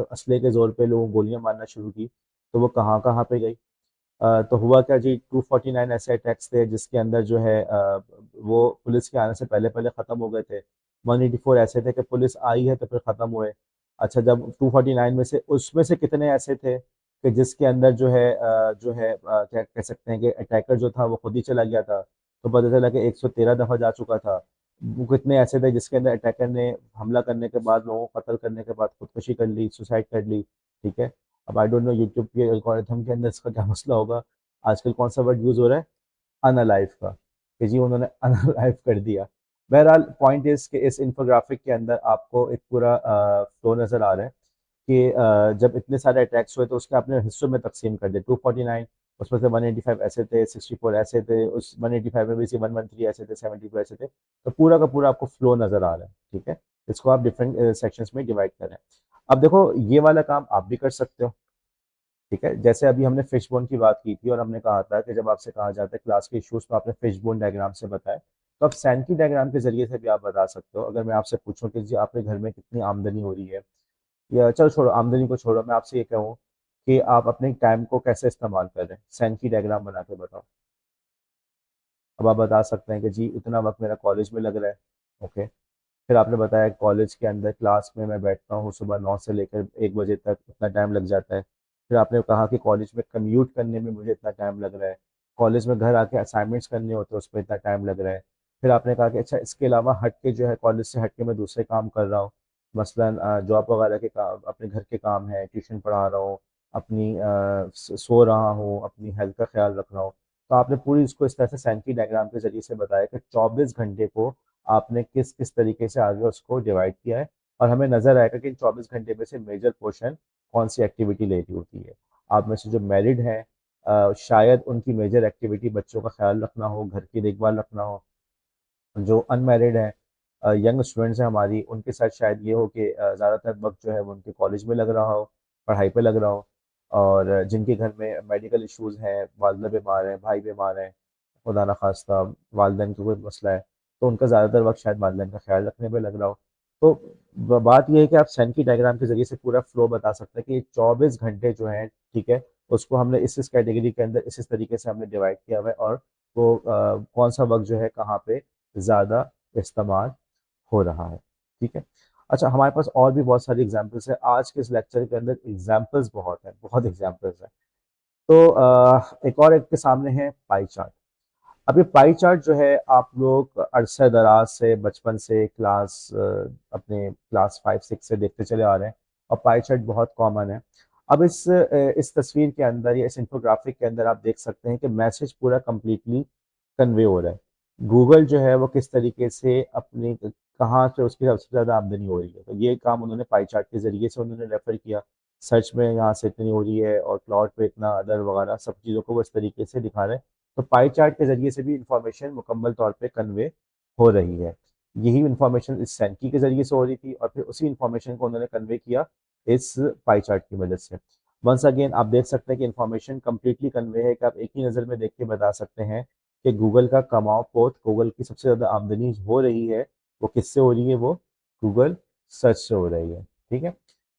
असले के जोर पे लोगों को गोलियां मारना शुरू की, तो वो कहाँ कहाँ पे गई। तो हुआ क्या जी, 249 ऐसे अटैक्स थे जिसके अंदर जो है वो पुलिस के आने से पहले पहले ख़त्म हो गए थे। 184 ऐसे थे कि पुलिस आई है तो फिर ख़त्म हुए। अच्छा, जब 249 में से उसमें से कितने ऐसे थे कि जिसके अंदर क्या कह सकते हैं कि अटैकर जो था वो खुद ही चला गया था, तो पता चला कि 113 दफ़ा जा चुका था। वो कितने ऐसे थे जिसके अंदर अटैकर ने हमला करने के बाद, लोगों को कत्ल करने के बाद खुदकुशी कर ली, सुसाइड कर ली, ठीक है। अब आई डोंट नो यूट्यूब के एल्गोरिथम के अंदर इसका क्या मसला होगा, आजकल कौन सा वर्ड यूज़ हो रहा है, अनअलाइव का, कि जी उन्होंने अनअलाइव कर दिया। बहरहाल पॉइंट इज कि इस इंफोग्राफिक के अंदर आपको एक पूरा फ्लो नज़र आ रहा है कि जब इतने सारे अटैक्स हुए तो उसके आपने हिस्सों में तकसीम कर दिया। 249, उसमें से 185 ऐसे थे, 64 ऐसे थे, उस 185 में भी से 113 ऐसे थे, 72 ऐसे थे। तो पूरा का पूरा आपको फ्लो नज़र आ रहा है, ठीक है। इसको आप डिफरेंट सेक्शंस में डिवाइड करें। अब देखो ये वाला काम आप भी कर सकते हो, ठीक है। जैसे अभी हमने फिश बोन की बात की थी और हमने कहा था कि जब आपसे कहा जाता है क्लास के इश्यूज तो आपने फिश बोन डायग्राम से बताया, तो आप सैंकी डायग्राम के जरिए से भी आप बता सकते हो। अगर मैं आपसे पूछूं कि जी आपके घर में कितनी आमदनी हो रही है, या चलो छोड़ो आमदनी को छोड़ो, मैं आपसे ये कहूँ कि आप अपने टाइम को कैसे इस्तेमाल कर रहे हैं, सैंकी डायग्राम बना के बताओ। अब आप बता सकते हैं कि जी इतना वक्त मेरा कॉलेज में लग रहा है, ओके। फिर आपने बताया कॉलेज के अंदर क्लास में मैं बैठता हूँ सुबह 9 से लेकर 1 बजे तक, इतना टाइम लग जाता है। फिर आपने कहा कि कॉलेज में कम्यूट करने में मुझे इतना टाइम लग रहा है, कॉलेज में घर आके असाइनमेंट्स करने होते हैं उसमें इतना टाइम लग रहा है। फिर आपने कहा कि अच्छा इसके अलावा हट के जो है कॉलेज से हट के मैं दूसरे काम कर रहा हूँ, मसलन जॉब वगैरह के काम, अपने घर के काम है, ट्यूशन पढ़ा रहा हूँ, अपनी सो रहा हूँ, अपनी हेल्थ का ख्याल रख रहा हूँ। तो आपने पूरी इसको इस तरह से सैंकी डायग्राम के जरिए से बताया कि 24 घंटे को आपने किस किस तरीके से आगे उसको डिवाइड किया है, और हमें नजर आएगा कि इन 24 घंटे में से मेजर पोर्शन कौन सी एक्टिविटी ले रही होती है। आप में से जो मैरिड हैं, शायद उनकी मेजर एक्टिविटी बच्चों का ख्याल रखना हो, घर की देखभाल रखना हो। जो अनमैरिड हैं, यंग स्टूडेंट्स हैं हमारी, उनके साथ शायद ये हो कि ज़्यादातर वक्त जो है वो उनके कॉलेज में लग रहा हो, पढ़ाई पे लग रहा हो। और जिनके घर में मेडिकल इश्यूज हैं, वालदा बीमार हैं, भाई बीमार हैं, खुदा ना खास्ता वालदेन को कोई मसला है, तो उनका ज़्यादातर वक्त शायद वालदेन का ख्याल रखने में लग रहा हो। तो बात यह है कि आप सैन डायग्राम के जरिए से पूरा फ्लो बता सकते हैं कि ये 24 घंटे जो हैं, ठीक है, उसको हमने इस कैटेगरी के अंदर इस तरीके से हमने डिवाइड किया हुआ है, और वो कौन सा वक्त जो है कहाँ पे ज़्यादा इस्तेमाल हो रहा है, ठीक है। अच्छा, हमारे पास और भी बहुत सारी एग्जांपल्स है, आज के इस लेक्चर के अंदर एग्जांपल्स बहुत हैं, बहुत एग्जांपल्स हैं। तो एक और एक के सामने है पाई चार्ट। अब ये पाई चार्ट जो है आप लोग अरसे दराज से बचपन से अपने क्लास 5 6 से देखते चले आ रहे हैं, और पाई चार्ट बहुत कॉमन है। अब इस तस्वीर के अंदर या इस इंफोग्राफिक के अंदर आप देख सकते हैं कि मैसेज पूरा कंप्लीटली कन्वे हो रहा है। गूगल जो है वो किस तरीके से अपनी कहाँ से उसकी सबसे ज़्यादा आमदनी हो रही है, तो ये काम उन्होंने पाई चार्ट के ज़रिए से उन्होंने रेफर किया। सर्च में यहाँ से इतनी हो रही है और क्लाउड पे इतना, अदर वगैरह सब चीज़ों को वो इस तरीके से दिखा रहे हैं। तो पाई चार्ट के ज़रिए से भी इंफॉर्मेशन मुकम्मल तौर पे कन्वे हो रही है। यही इंफॉर्मेशन इस सैंकी के ज़रिए से हो रही थी, और फिर उसी इंफॉर्मेशन को उन्होंने कन्वे किया इस पाई चार्ट की मदद से। वंस अगेन आप देख सकते हैं कि इंफॉर्मेशन कंप्लीटली कन्वे है, कि आप एक ही नज़र में देख के बता सकते हैं कि गूगल का कमाओ पोत, गूगल की सबसे ज़्यादा आमदनी हो रही है, वो किससे हो रही है, वो गूगल सर्च से हो रही है, ठीक है।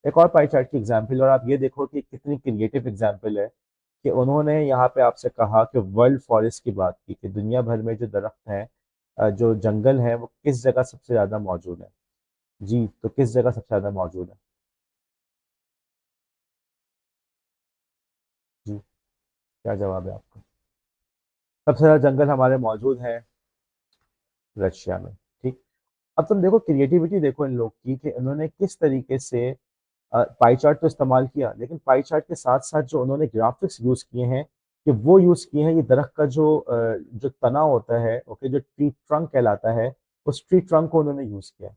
एक और पाई चार्ट की एग्जाम्पल, और आप ये देखो कि कितनी क्रिएटिव एग्जाम्पल है कि उन्होंने यहाँ पे आपसे कहा कि वर्ल्ड फॉरेस्ट की बात की, कि दुनिया भर में जो दरख्त हैं, जो जंगल है, वो किस जगह सबसे ज़्यादा मौजूद है। जी, तो किस जगह सबसे ज़्यादा मौजूद है? जी, क्या जवाब है आपका? सबसे ज़्यादा जंगल हमारे मौजूद है रशिया में, ठीक। अब तुम देखो क्रिएटिविटी, देखो इन लोग की कि उन्होंने किस तरीके से पाई चार्ट तो इस्तेमाल किया, लेकिन पाई चार्ट के साथ साथ जो उन्होंने ग्राफिक्स यूज़ किए हैं, कि वो यूज़ किए हैं, ये दरख्त का जो तना होता है, ओके, जो ट्री ट्रंक कहलाता है, उस ट्री ट्रंक को उन्होंने यूज़ किया।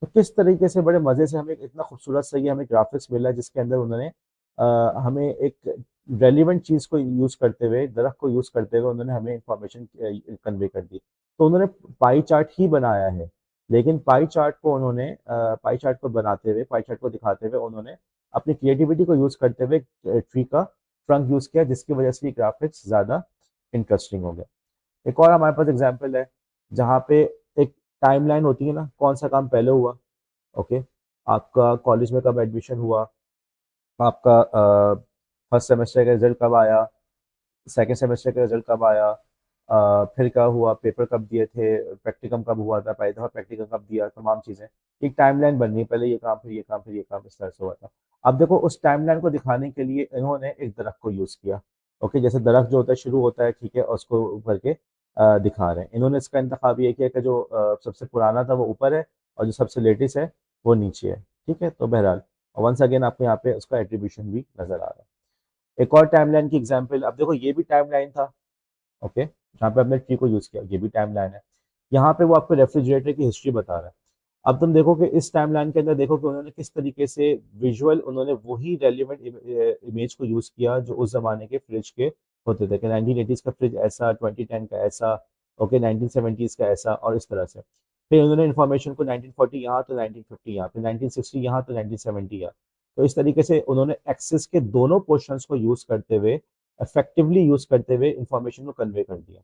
तो किस तरीके से बड़े मज़े से हमें इतना खूबसूरत सा ये हमें ग्राफिक्स मिला, जिसके अंदर उन्होंने हमें एक रेलिवेंट चीज़ को यूज़ करते हुए, दरख्त को यूज़ करते हुए उन्होंने हमें इंफॉर्मेशन कन्वे कर दी। तो उन्होंने पाई चार्ट ही बनाया है, लेकिन पाई चार्ट को बनाते हुए, पाई चार्ट को दिखाते हुए उन्होंने अपनी क्रिएटिविटी को यूज़ करते हुए ट्री का ट्रंक यूज़ किया, जिसकी वजह से ये ग्राफिक्स ज़्यादा इंटरेस्टिंग हो गया। एक और हमारे पास एग्जाम्पल है, जहाँ पे एक टाइमलाइन होती है ना, कौन सा काम पहले हुआ, ओके। आपका कॉलेज में कब एडमिशन हुआ, आपका फर्स्ट सेमेस्टर का रिजल्ट कब आया, सेकेंड सेमेस्टर का रिजल्ट कब आया, फिर क्या हुआ, पेपर कब दिए थे, प्रैक्टिकम कब हुआ था, पहली दफ़ा प्रैक्टिकम कब दिया, तमाम चीज़ें एक टाइमलाइन बननी है, पहले ये काम, फिर ये काम, फिर ये काम, इस तरह से हुआ था। अब देखो उस टाइमलाइन को दिखाने के लिए इन्होंने एक दरख्त को यूज़ किया, ओके। जैसे दरख्त जो होता है शुरू होता है, ठीक है, और उसको ऊपर के दिखा रहे हैं। इन्होंने इसका इंतखाब ये किया कि जो सबसे पुराना था वो ऊपर है, और जो सबसे लेटेस्ट है वो नीचे है, ठीक है। तो बहरहाल वंस अगेन आपको यहाँ पे उसका एट्रीब्यूशन भी नजर आ रहा है। एक और टाइमलाइन की एग्जांपल, अब देखो ये भी टाइमलाइन था, ओके, जहाँ पे आपने ट्री को यूज किया, ये भी टाइमलाइन है। यहाँ पे वो आपको रेफ्रिजरेटर की हिस्ट्री बता रहा है। अब तुम देखो कि इस टाइमलाइन के अंदर देखो कि उन्होंने किस तरीके से विजुअल, उन्होंने वही रेलिवेंट इमेज को यूज किया जो उस जमाने के फ्रिज के होते थे, कि 1980s का फ्रिज ऐसा, 2010 का ऐसा, ओके, 1970s का ऐसा, और इस तरह से। फिर उन्होंने इन्फॉर्मेशन को 1940 यहाँ तो 1950 यहाँ, फिर 1960 यहाँ तो 1970 यहाँ। तो इस तरीके से उन्होंने एक्सेस के दोनों पोर्शंस को यूज करते हुए, इफेक्टिवली यूज करते हुए इंफॉर्मेशन को कन्वे कर दिया।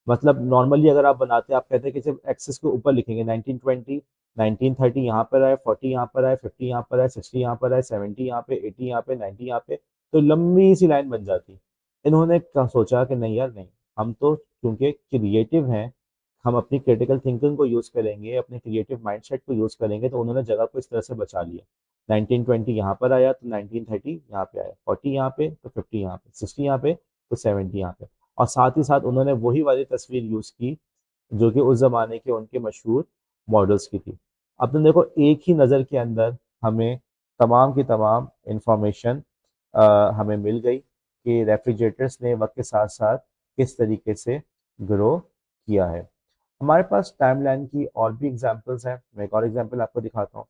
मतलब नॉर्मली अगर आप बनाते आप कहते हैं कि सिर्फ एक्सेस के ऊपर लिखेंगे 1920, 1930 यहाँ पर आए, 40 यहाँ पर आए, 50 यहाँ पर आए, 60 यहाँ पर आए, 70 यहाँ पे, 80 यहाँ पे, 90 यहाँ पे, तो लंबी सी लाइन बन जाती। इन्होंने सोचा कि नहीं यार नहीं, हम तो क्योंकि क्रिएटिव हैं, हम अपनी क्रिटिकल थिंकिंग को यूज करेंगे, अपने क्रिएटिव माइंडसेट को यूज करेंगे, तो उन्होंने जगह को इस तरह से बचा लिया। 1920 यहाँ पर आया तो 1930 यहाँ पे आया, 40 यहाँ पे तो 50 यहाँ पे, 60 यहाँ पे तो 70 यहाँ पे। और साथ ही साथ उन्होंने वही वाली तस्वीर यूज की जो कि उस जमाने के उनके मशहूर मॉडल्स की थी। अब तुम देखो एक ही नज़र के अंदर हमें तमाम की तमाम इंफॉर्मेशन हमें मिल गई कि रेफ्रिजरेटर्स ने वक्त के साथ साथ किस तरीके से ग्रो किया है। हमारे पास टाइमलाइन की और भी एग्जांपल्स हैं। मैं एक और एग्जांपल आपको दिखाता हूँ।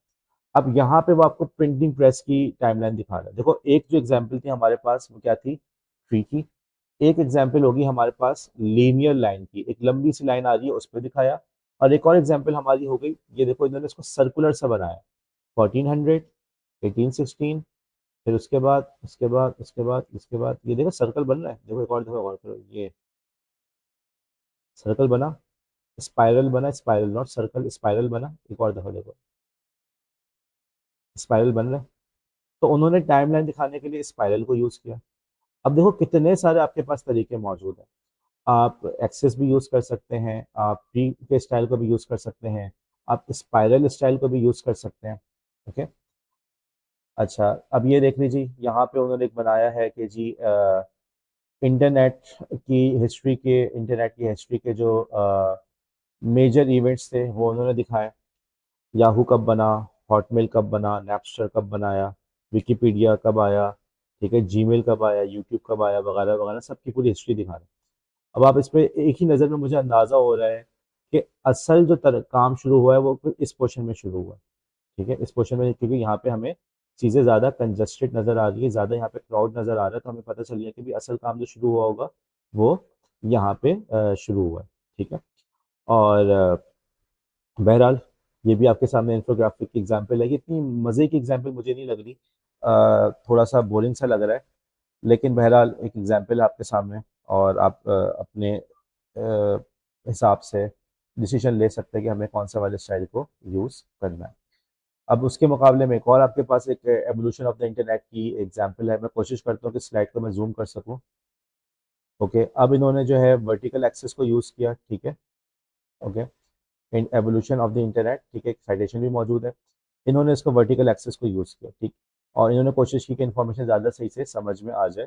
अब यहाँ पे वो आपको प्रिंटिंग प्रेस की टाइमलाइन दिखा रहा है। देखो एक जो एग्जांपल थी हमारे पास वो क्या थी, ट्री की। एक एग्जांपल होगी हमारे पास लीनियर लाइन की, एक लंबी सी लाइन आ रही है उस पर दिखाया। और एक और एग्जांपल हमारी हो गई, ये देखो इन्होंने इसको सर्कुलर सा बनाया, 1400, 1816, फिर उसके बाद ये देखो सर्कल बन रहा है। देखो एक और, देखो और करो, ये सर्कल बना, स्पाइरल बना, स्पाइरल नॉट सर्कल, स्पाइरल बना, एक और दफा देखो स्पाइरल बन रहा है। तो उन्होंने टाइमलाइन दिखाने के लिए स्पाइरल को यूज किया। अब देखो कितने सारे आपके पास तरीके मौजूद हैं। आप एक्सेस भी यूज कर सकते हैं, आप ट्री के स्टाइल को भी यूज कर सकते हैं, आप स्पाइरल स्टाइल को भी यूज कर सकते हैं। ओके। अच्छा, अब ये देख लीजिए यहाँ पे उन्होंने एक बनाया है कि जी इंटरनेट की हिस्ट्री के जो मेजर इवेंट्स थे वो उन्होंने दिखाए। याहू कब बना, हॉटमेल कब बना, नैपस्टर कब बनाया, विकिपीडिया कब आया, ठीक है, जीमेल कब आया, यूट्यूब कब आया, वगैरह वगैरह, सबकी पूरी हिस्ट्री दिखा रहे हैं। अब आप इस पे एक ही नज़र में मुझे अंदाज़ा हो रहा है कि असल जो काम शुरू हुआ है वो फिर इस पोर्शन में शुरू हुआ है। ठीक है, इस पोर्शन में, क्योंकि यहाँ पे हमें चीज़ें ज़्यादा कंजस्टेड नज़र आ रही है, ज़्यादा यहाँ पे क्राउड नज़र आ रहा है, तो हमें पता चल गया कि भी असल काम जो शुरू हुआ होगा वो यहाँ पे शुरू हुआ है। ठीक है। और बहरहाल ये भी आपके सामने इन्फोग्राफिक की एग्जाम्पल है। ये इतनी मज़े की एग्जाम्पल मुझे नहीं लग रही, थोड़ा सा बोरिंग सा लग रहा है, लेकिन बहरहाल एक एग्जाम्पल आपके सामने, और आप अपने हिसाब से डिसीजन ले सकते हैं कि हमें कौन सा वाले स्टाइल को यूज़ करना है। अब उसके मुकाबले में एक और आपके पास एक एवोल्यूशन ऑफ द इंटरनेट की एग्जाम्पल है। मैं कोशिश करता हूँ कि स्लाइड को मैं जूम कर सकूँ। ओके, अब इन्होंने जो है वर्टिकल एक्सेस को यूज़ किया। ठीक है। Okay, in evolution of the internet, ठीक है, एक साइटेशन भी मौजूद है। इन्होंने इसको वर्टिकल एक्सेस को यूज़ किया। ठीक। और इन्होंने कोशिश की कि इन्फॉर्मेशन ज़्यादा सही से समझ में आ जाए।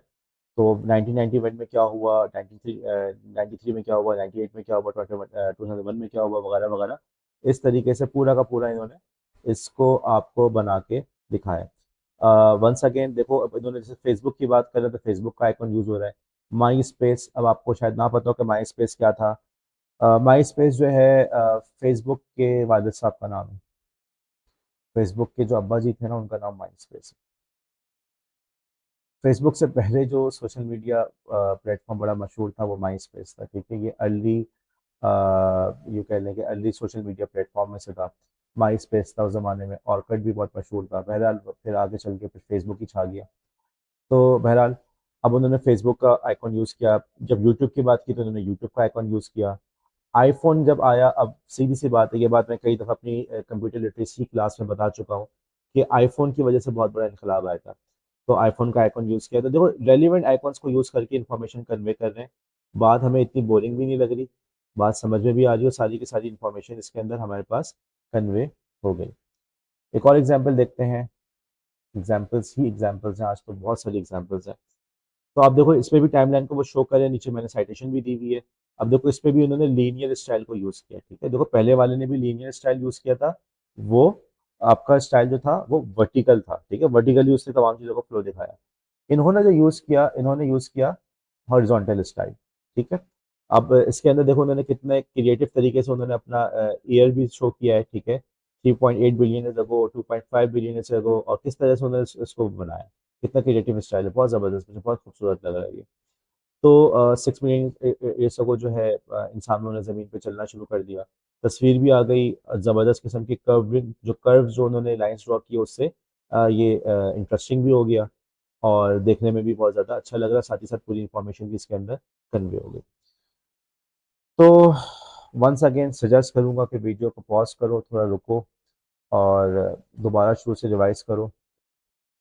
तो 1991 में क्या हुआ, 93 में क्या हुआ, 98 में क्या हुआ, 2001 में क्या हुआ, वगैरह वगैरह, इस तरीके से पूरा का पूरा इन्होंने इसको आपको बना के दिखाया। वंस अगेन देखो, अब इन्होंने जैसे फेसबुक की बात करें तो फेसबुक का आइकन यूज़ हो रहा है। माई स्पेस, अब आपको शायद ना पता हो कि माई स्पेस क्या था। माई स्पेस जो है फेसबुक के वालिद साहब का नाम है। फेसबुक के जो अब्बा जी थे ना, उनका नाम माई स्पेस है। फेसबुक से पहले जो सोशल मीडिया प्लेटफॉर्म बड़ा मशहूर था वो माई स्पेस था। ठीक है, ये अर्ली, यूँ कह लें कि अर्ली सोशल मीडिया प्लेटफॉर्म में से था। माई स्पेस था उस ज़माने में, ऑर्कुट भी बहुत मशहूर था। बहरहाल फिर आगे चल के फिर फेसबुक ही छा गया। तो बहरहाल अब उन्होंने फेसबुक का आइकॉन यूज़ किया। जब यूट्यूब की बात की तो उन्होंने यूट्यूब का आइकॉन यूज़ किया। आईफ़ोन जब आया, अब सीधी सी बात है, ये बात मैं कई दफ़ा अपनी कंप्यूटर लिटरेसी क्लास में बता चुका हूँ कि आईफ़ोन की वजह से बहुत बड़ा इनकलाब आया था। तो आईफ़ोन का आइकॉन यूज़ किया। तो देखो रेलिवेंट आइकॉन्स को यूज़ करके इन्फॉर्मेशन कन्वे कर रहे हैं। बात हमें इतनी बोरिंग भी नहीं लग रही, बात समझ में भी आ रही है, और सारी की सारी इन्फॉर्मेशन इसके अंदर हमारे पास कन्वे हो गई। एक और एग्जांपल देखते हैं। एग्जांपल्स ही एग्जांपल्स हैं, आज तो बहुत सारी एग्जांपल्स हैं। तो आप देखो इस पे भी टाइमलाइन को वो शो करें, नीचे मैंने साइटेशन भी दी हुई है। अब देखो इस पे भी उन्होंने लीनियर स्टाइल को यूज़ किया। ठीक है, देखो पहले वाले ने भी लीनियर स्टाइल यूज़ किया था, वो आपका स्टाइल जो था वो वर्टिकल था। ठीक है, वर्टिकली उसने तमाम चीज़ों को फ्लो दिखाया। इन्होंने जो यूज़ किया, इन्होंने यूज़ किया हॉरिजॉन्टल स्टाइल। ठीक है। अब इसके अंदर देखो उन्होंने कितने क्रिएटिव तरीके से उन्होंने अपना ईयर भी शो किया है। ठीक है, 3.8 billion years ago, 2.5 billion years ago, और किस तरह से उन्होंने इसको बनाया। कितना क्रिएटिव स्टाइल है, बहुत ज़बरदस्त, मुझे बहुत खूबसूरत लग रहा है ये। तो 6 मिलियन ईयर्स अगो जो है इंसानों ने ज़मीन पे चलना शुरू कर दिया। तस्वीर भी आ गई, ज़बरदस्त किस्म की कर्व जो उन्होंने लाइंस ड्रॉ की उससे ये इंटरेस्टिंग भी हो गया और देखने में भी बहुत ज़्यादा अच्छा लग रहा, साथ ही साथ पूरी इंफॉर्मेशन भी इसके अंदर कन्वे हो गई। तो वंस अगेन सजेस्ट करूंगा कि वीडियो को पॉज करो, थोड़ा रुको और दोबारा शुरू से रिवाइज करो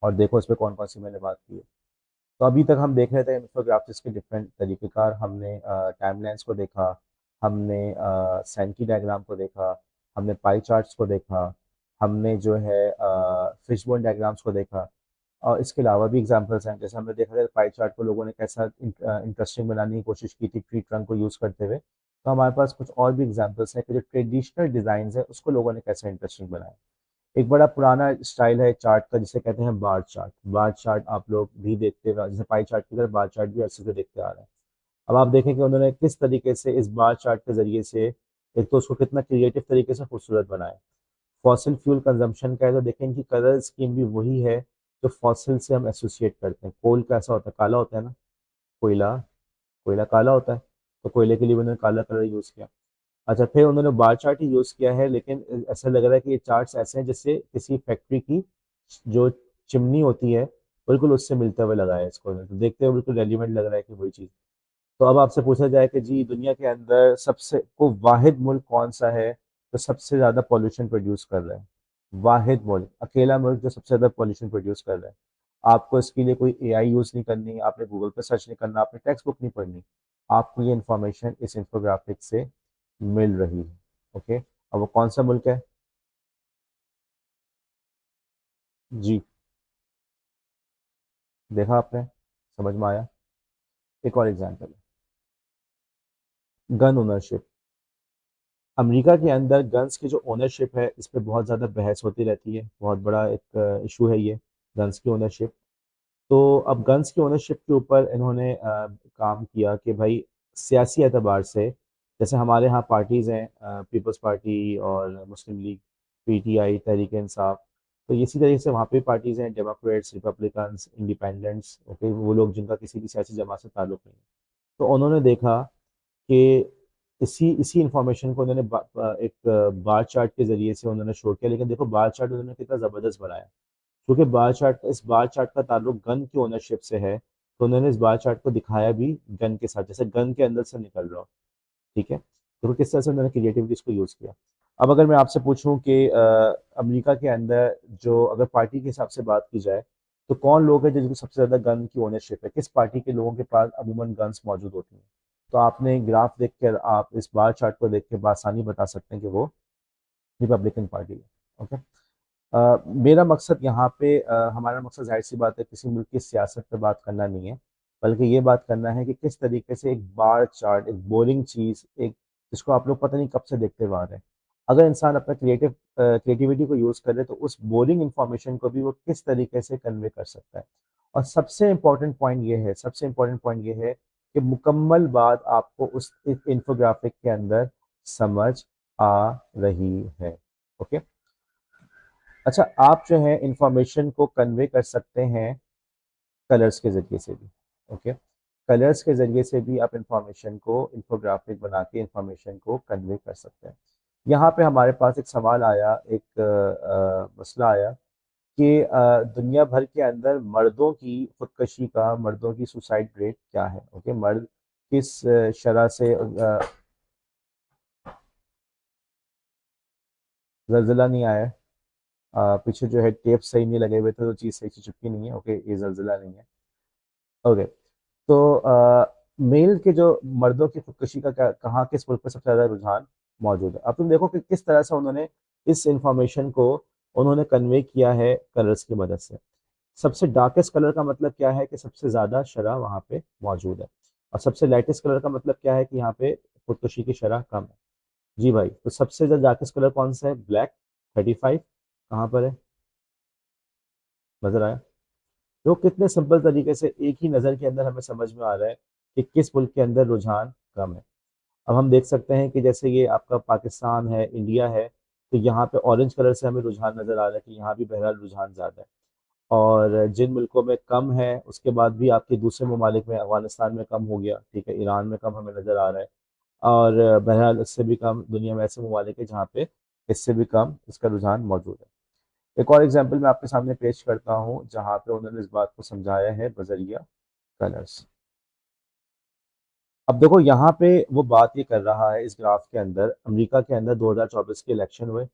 और देखो इस पे कौन कौन सी मैंने बात की है। तो अभी तक हम देख रहे थे इन्फोग्राफिक्स के डिफरेंट तरीक़ेकार, हमने टाइमलाइंस को देखा, हमने सैंकी डायग्राम को देखा, हमने पाई चार्ट्स को देखा, हमने जो है फिशबोन डायग्राम्स को देखा और इसके अलावा भी एग्जांपल्स हैं। जैसे हमने देखा था पाई चार्ट को लोगों ने कैसा इंटरेस्टिंग बनाने की कोशिश की थी ट्री ट्रंक को यूज़ करते हुए। तो हमारे पास कुछ और भी एग्जांपल्स हैं कि जो ट्रेडिशनल डिज़ाइन है उसको लोगों ने कैसे इंटरेस्टिंग बनाया। एक बड़ा पुराना स्टाइल है चार्ट का जिसे कहते हैं बार चार्ट। बार चार्ट आप लोग भी देखते हैं, जैसे पाई चार्ट की तरह बार चार्ट भी अच्छे से देखते आ रहे हैं। अब आप देखें कि उन्होंने किस तरीके से इस बार चार्ट के जरिए से एक तो उसको कितना क्रिएटिव तरीके से खूबसूरत बनाया। फॉसिल फ्यूल कंजम्पशन का है तो देखें इनकी कलर स्कीम भी वही है जो फॉसिल से हम एसोसिएट करते हैं। कोल कैसा होता है, काला होता है ना, कोयला, कोयला काला होता है, तो कोयले के लिए भी उन्होंने काला कलर यूज़ किया। अच्छा, फिर उन्होंने बार चार्ट ही यूज़ किया है, लेकिन ऐसा लग रहा है कि ये चार्ट्स ऐसे हैं जैसे किसी फैक्ट्री की जो चिमनी होती है बिल्कुल उससे मिलते हुए लगा है इसको, तो देखते हुए बिल्कुल रेलिवेंट लग रहा है कि वही चीज़। तो अब आपसे पूछा जाए कि जी दुनिया के अंदर सबसे को वाहिद मुल्क कौन सा है जो सबसे ज़्यादा पॉल्यूशन प्रोड्यूस कर रहा है। वाहिद मुल्क, अकेला मुल्क जो सबसे ज़्यादा पॉल्यूशन प्रोड्यूस कर रहा है। आपको इसके लिए कोई एआई यूज़ नहीं करनी, आपने गूगल पे सर्च नहीं करना, आपने टेक्स्ट बुक नहीं पढ़नी, आपको ये इन्फॉर्मेशन इस इंफोग्राफिक से मिल रही है। ओके, अब वो कौन सा मुल्क है? जी, देखा आपने, समझ में आया। एक और एग्जांपल है, गन ओनरशिप। अमेरिका के अंदर गन्स की जो ओनरशिप है इस पे बहुत ज़्यादा बहस होती रहती है, बहुत बड़ा एक इशू है ये, गन्स की ओनरशिप। तो अब गन्स की ओनरशिप के ऊपर इन्होंने काम किया कि भाई सियासी एतबार से, जैसे हमारे यहाँ पार्टीज़ हैं, पीपल्स पार्टी और मुस्लिम लीग, पीटीआई, तहरीक इंसाफ, तो इसी तरीके से वहाँ पे पार्टीज़ हैं, डेमोक्रेट्स, रिपब्लिकन्स, इंडिपेंडेंट्स, ओके, वो लोग जिनका किसी भी सियासी जमात से ताल्लुक नहीं है। तो उन्होंने देखा कि इसी इसी इंफॉर्मेशन को उन्होंने एक बार चार्ट के ज़रिए से उन्होंने शो किया, लेकिन देखो बार चार्ट उन्होंने कितना ज़बरदस्त बनाया। क्योंकि इस बार चार्ट का ताल्लुक गन की ओनरशिप से है, तो उन्होंने इस बार चार्ट को दिखाया भी गन के साथ, जैसे गन के अंदर से निकल रहा हो। ठीक है, तो किस तरह से उन्होंने क्रिएटिवली इसको यूज़ किया। अब अगर मैं आपसे पूछूं कि अमेरिका के अंदर जो अगर पार्टी के हिसाब से बात की जाए तो कौन लोग हैं जिनको सबसे ज़्यादा गन की ओनरशिप है, किस पार्टी के लोगों के पास अमूमन गन्स मौजूद होती हैं। तो आपने ग्राफ देख कर, आप इस बार चार्ट को देख के बासानी बता सकते हैं कि वो रिपब्लिकन पार्टी है। ओके, मेरा मकसद यहाँ पे हमारा मकसद जाहिर सी बात है किसी मुल्क की सियासत पे बात करना नहीं है, बल्कि ये बात करना है कि किस तरीके से एक बार चार्ट, एक बोरिंग चीज़, एक जिसको आप लोग पता नहीं कब से देखते हुए आ रहे हैं, अगर इंसान अपना क्रिएटिविटी को यूज़ करे तो उस बोरिंग इंफॉर्मेशन को भी वो किस तरीके से कन्वे कर सकता है। और सबसे इम्पोर्टेंट पॉइंट ये है कि मुकम्मल बात आपको उस इंफोग्राफिक के अंदर समझ आ रही है। ओके, अच्छा, आप जो है इंफॉर्मेशन को कन्वे कर सकते हैं कलर्स के ज़रिए से भी। ओके, कलर्स के ज़रिए से भी आप इंफॉर्मेशन को इंफोग्राफिक बना के इंफॉर्मेशन को कन्वे कर सकते हैं। यहाँ पे हमारे पास एक सवाल आया, एक मसला आया कि दुनिया भर के अंदर मर्दों की खुदकशी का, मर्दों की सुसाइड रेट क्या है। ओके, मर्द किस शरह से जल्जला नहीं आया है, पीछे जो है टेप सही नहीं लगे हुए थे तो चीज़ सही से चिपकी नहीं है। ओके, ये जल्जला नहीं है। ओके, तो मेल के जो मर्दों की खुदकुशी का क्या, कहाँ किस मुल्क में सबसे ज़्यादा रुझान मौजूद है। अब तुम देखो कि किस तरह से उन्होंने इस इंफॉर्मेशन को उन्होंने कन्वे किया है कलर्स की मदद से। सबसे डार्केस्ट कलर का मतलब क्या है कि सबसे ज़्यादा शरह वहाँ पे मौजूद है, और सबसे लाइटेस्ट कलर का मतलब क्या है कि यहाँ पे खुदकुशी की शरह कम है। जी भाई, तो सबसे ज़्यादा डार्केस्ट कलर कौन सा है? ब्लैक, 35। कहाँ पर है, नजर आया? तो कितने सिंपल तरीके से एक ही नज़र के अंदर हमें समझ में आ रहा है कि किस मुल्क के अंदर रुझान कम है। अब हम देख सकते हैं कि जैसे ये आपका पाकिस्तान है, इंडिया है, तो यहाँ पे ऑरेंज कलर से हमें रुझान नज़र आ रहा है कि यहाँ भी बहरहाल रुझान ज़्यादा है। और जिन मुल्कों में कम है उसके बाद भी आपके दूसरे ममालिक में, अफगानिस्तान में कम हो गया, ठीक है, ईरान में कम हमें नज़र आ रहा है। और बहरहाल इससे भी कम दुनिया में ऐसे ममालिक है जहाँ पे इससे भी कम इसका रुझान मौजूद है। एक और एग्जांपल मैं आपके सामने पेश करता हूँ जहाँ पे उन्होंने इस बात को समझाया है बजरिया कलर्स। अब देखो यहाँ पे वो बात ये कर रहा है इस ग्राफ के अंदर, अमेरिका के अंदर 2024 के इलेक्शन हुए,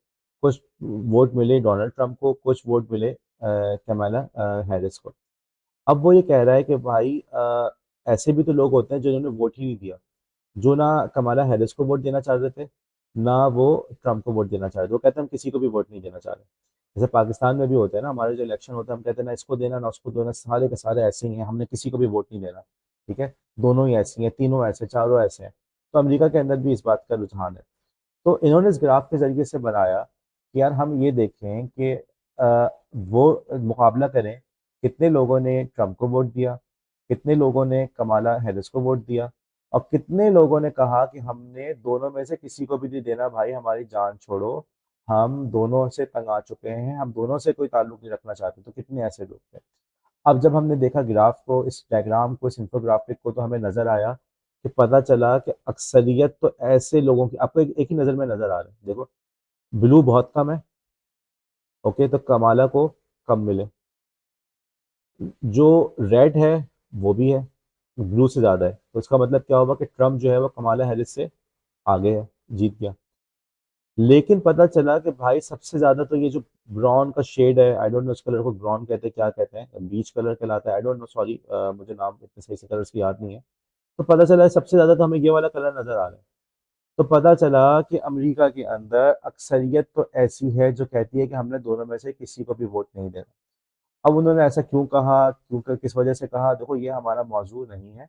कुछ वोट मिले डोनाल्ड ट्रंप को, कुछ वोट मिले कमाला हैरिस को। अब वो ये कह रहा है कि भाई ऐसे भी तो लोग होते हैं जिन्होंने वोट ही नहीं दिया, जो ना कमाला हैरिस को वोट देना चाह रहे थे, ना वो ट्रम्प को वोट देना चाह रहे थे। वो कहते हैं हम किसी को भी वोट नहीं देना चाह रहे। जैसे पाकिस्तान में भी होता है ना, हमारे जो इलेक्शन होता है हम कहते हैं ना इसको देना ना उसको देना, सारे के सारे ऐसे ही हैं, हमने किसी को भी वोट नहीं देना। ठीक है, दोनों ही ऐसी हैं, तीनों ऐसे, चारों ऐसे हैं। तो अमेरिका के अंदर भी इस बात का रुझान है। तो इन्होंने इस ग्राफ के ज़रिए से बनाया कि यार हम ये देखें कि वो मुकाबला करें, कितने लोगों ने ट्रम्प को वोट दिया, कितने लोगों ने कमाला हैरिस को वोट दिया, और कितने लोगों ने कहा कि हमने दोनों में से किसी को भी नहीं देना भाई, हमारी जान छोड़ो, हम दोनों से तंग आ चुके हैं, हम दोनों से कोई ताल्लुक नहीं रखना चाहते। तो कितने ऐसे लोग थे। अब जब हमने देखा ग्राफ को, इस डायग्राम को, इस इंफोग्राफिक को, तो हमें नजर आया कि पता चला कि अक्सरियत तो ऐसे लोगों की आपको एक ही नज़र में नजर आ रहा है। देखो, ब्लू बहुत कम है, ओके, तो कमाला को कम मिले। जो रेड है वो भी है, ब्लू से ज़्यादा है, तो इसका मतलब क्या होगा कि ट्रम्प जो है वो कमाला हैरिस से आगे है, जीत गया। लेकिन पता चला कि भाई सबसे ज़्यादा तो ये जो ब्राउन का शेड है, आई डोंट नो इस कलर को ब्राउन कहते हैं क्या कहते हैं, बीच कलर कहलाता है, आई डोंट नो, सॉरी, मुझे नाम इतने सही से कलर्स की याद नहीं है। तो पता चला सबसे ज़्यादा तो हमें ये वाला कलर नज़र आ रहा है। तो पता चला कि अमेरिका के अंदर अक्सरियत तो ऐसी है जो कहती है कि हमने दोनों में से किसी को भी वोट नहीं देना। अब उन्होंने ऐसा क्यों कहा, क्यों, किस वजह से कहा, देखो ये हमारा मौजू नहीं है।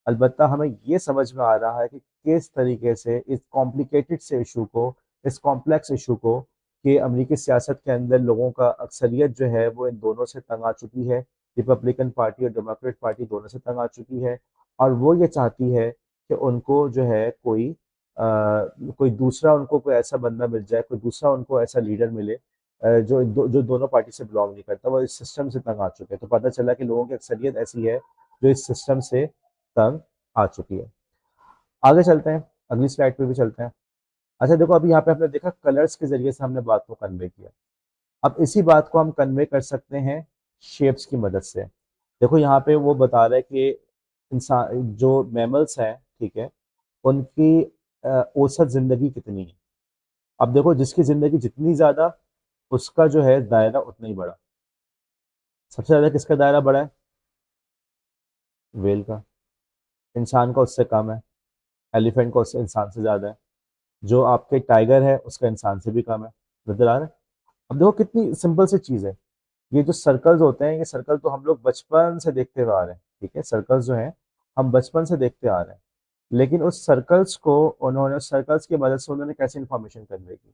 अलबत्ता हमें ये समझ में आ रहा है कि किस तरीके से इस कॉम्प्लिकेटेड से इशू को, इस कॉम्प्लेक्स इशू को, कि अमरीकी सियासत के अंदर लोगों का अक्सरियत जो है वो इन दोनों से तंग आ चुकी है, रिपब्लिकन पार्टी और डेमोक्रेट पार्टी दोनों से तंग आ चुकी है। और वो ये चाहती है कि उनको जो है कोई दूसरा, उनको कोई ऐसा बंदा मिल जाए, कोई दूसरा उनको ऐसा लीडर मिले जो दोनों पार्टी से बिलोंग नहीं करता। वो इस सिस्टम से तंग आ चुके हैं। तो पता चला कि लोगों की अक्सरियत ऐसी है जो इस सिस्टम से तंग आ चुकी है। आगे चलते हैं, अगली स्लाइड पे भी चलते हैं। अच्छा देखो, अभी यहाँ पे हमने देखा कलर्स के जरिए से हमने बात को कन्वे किया। अब इसी बात को हम कन्वे कर सकते हैं शेप्स की मदद से। देखो यहाँ पे वो बता रहा है कि इंसान जो मैमल्स हैं, ठीक है, उनकी औसत जिंदगी कितनी है। अब देखो, जिसकी जिंदगी जितनी ज्यादा, उसका जो है दायरा उतना ही बड़ा। सबसे ज्यादा किसका दायरा बड़ा है? वेल का। इंसान का उससे कम है। एलिफेंट का उससे इंसान से ज्यादा है। जो आपके टाइगर है उसका इंसान से भी कम है। नजर आ रहा है? अब देखो कितनी सिंपल सी चीज है। ये जो सर्कल्स होते हैं, ये सर्कल तो हम लोग बचपन से देखते हुए आ रहे हैं। ठीक है, सर्कल्स जो हैं हम बचपन से देखते आ रहे हैं। लेकिन उस सर्कल्स को उन्होंने, सर्कल्स की मदद से उन्होंने कैसे इंफॉर्मेशन कन्वे की।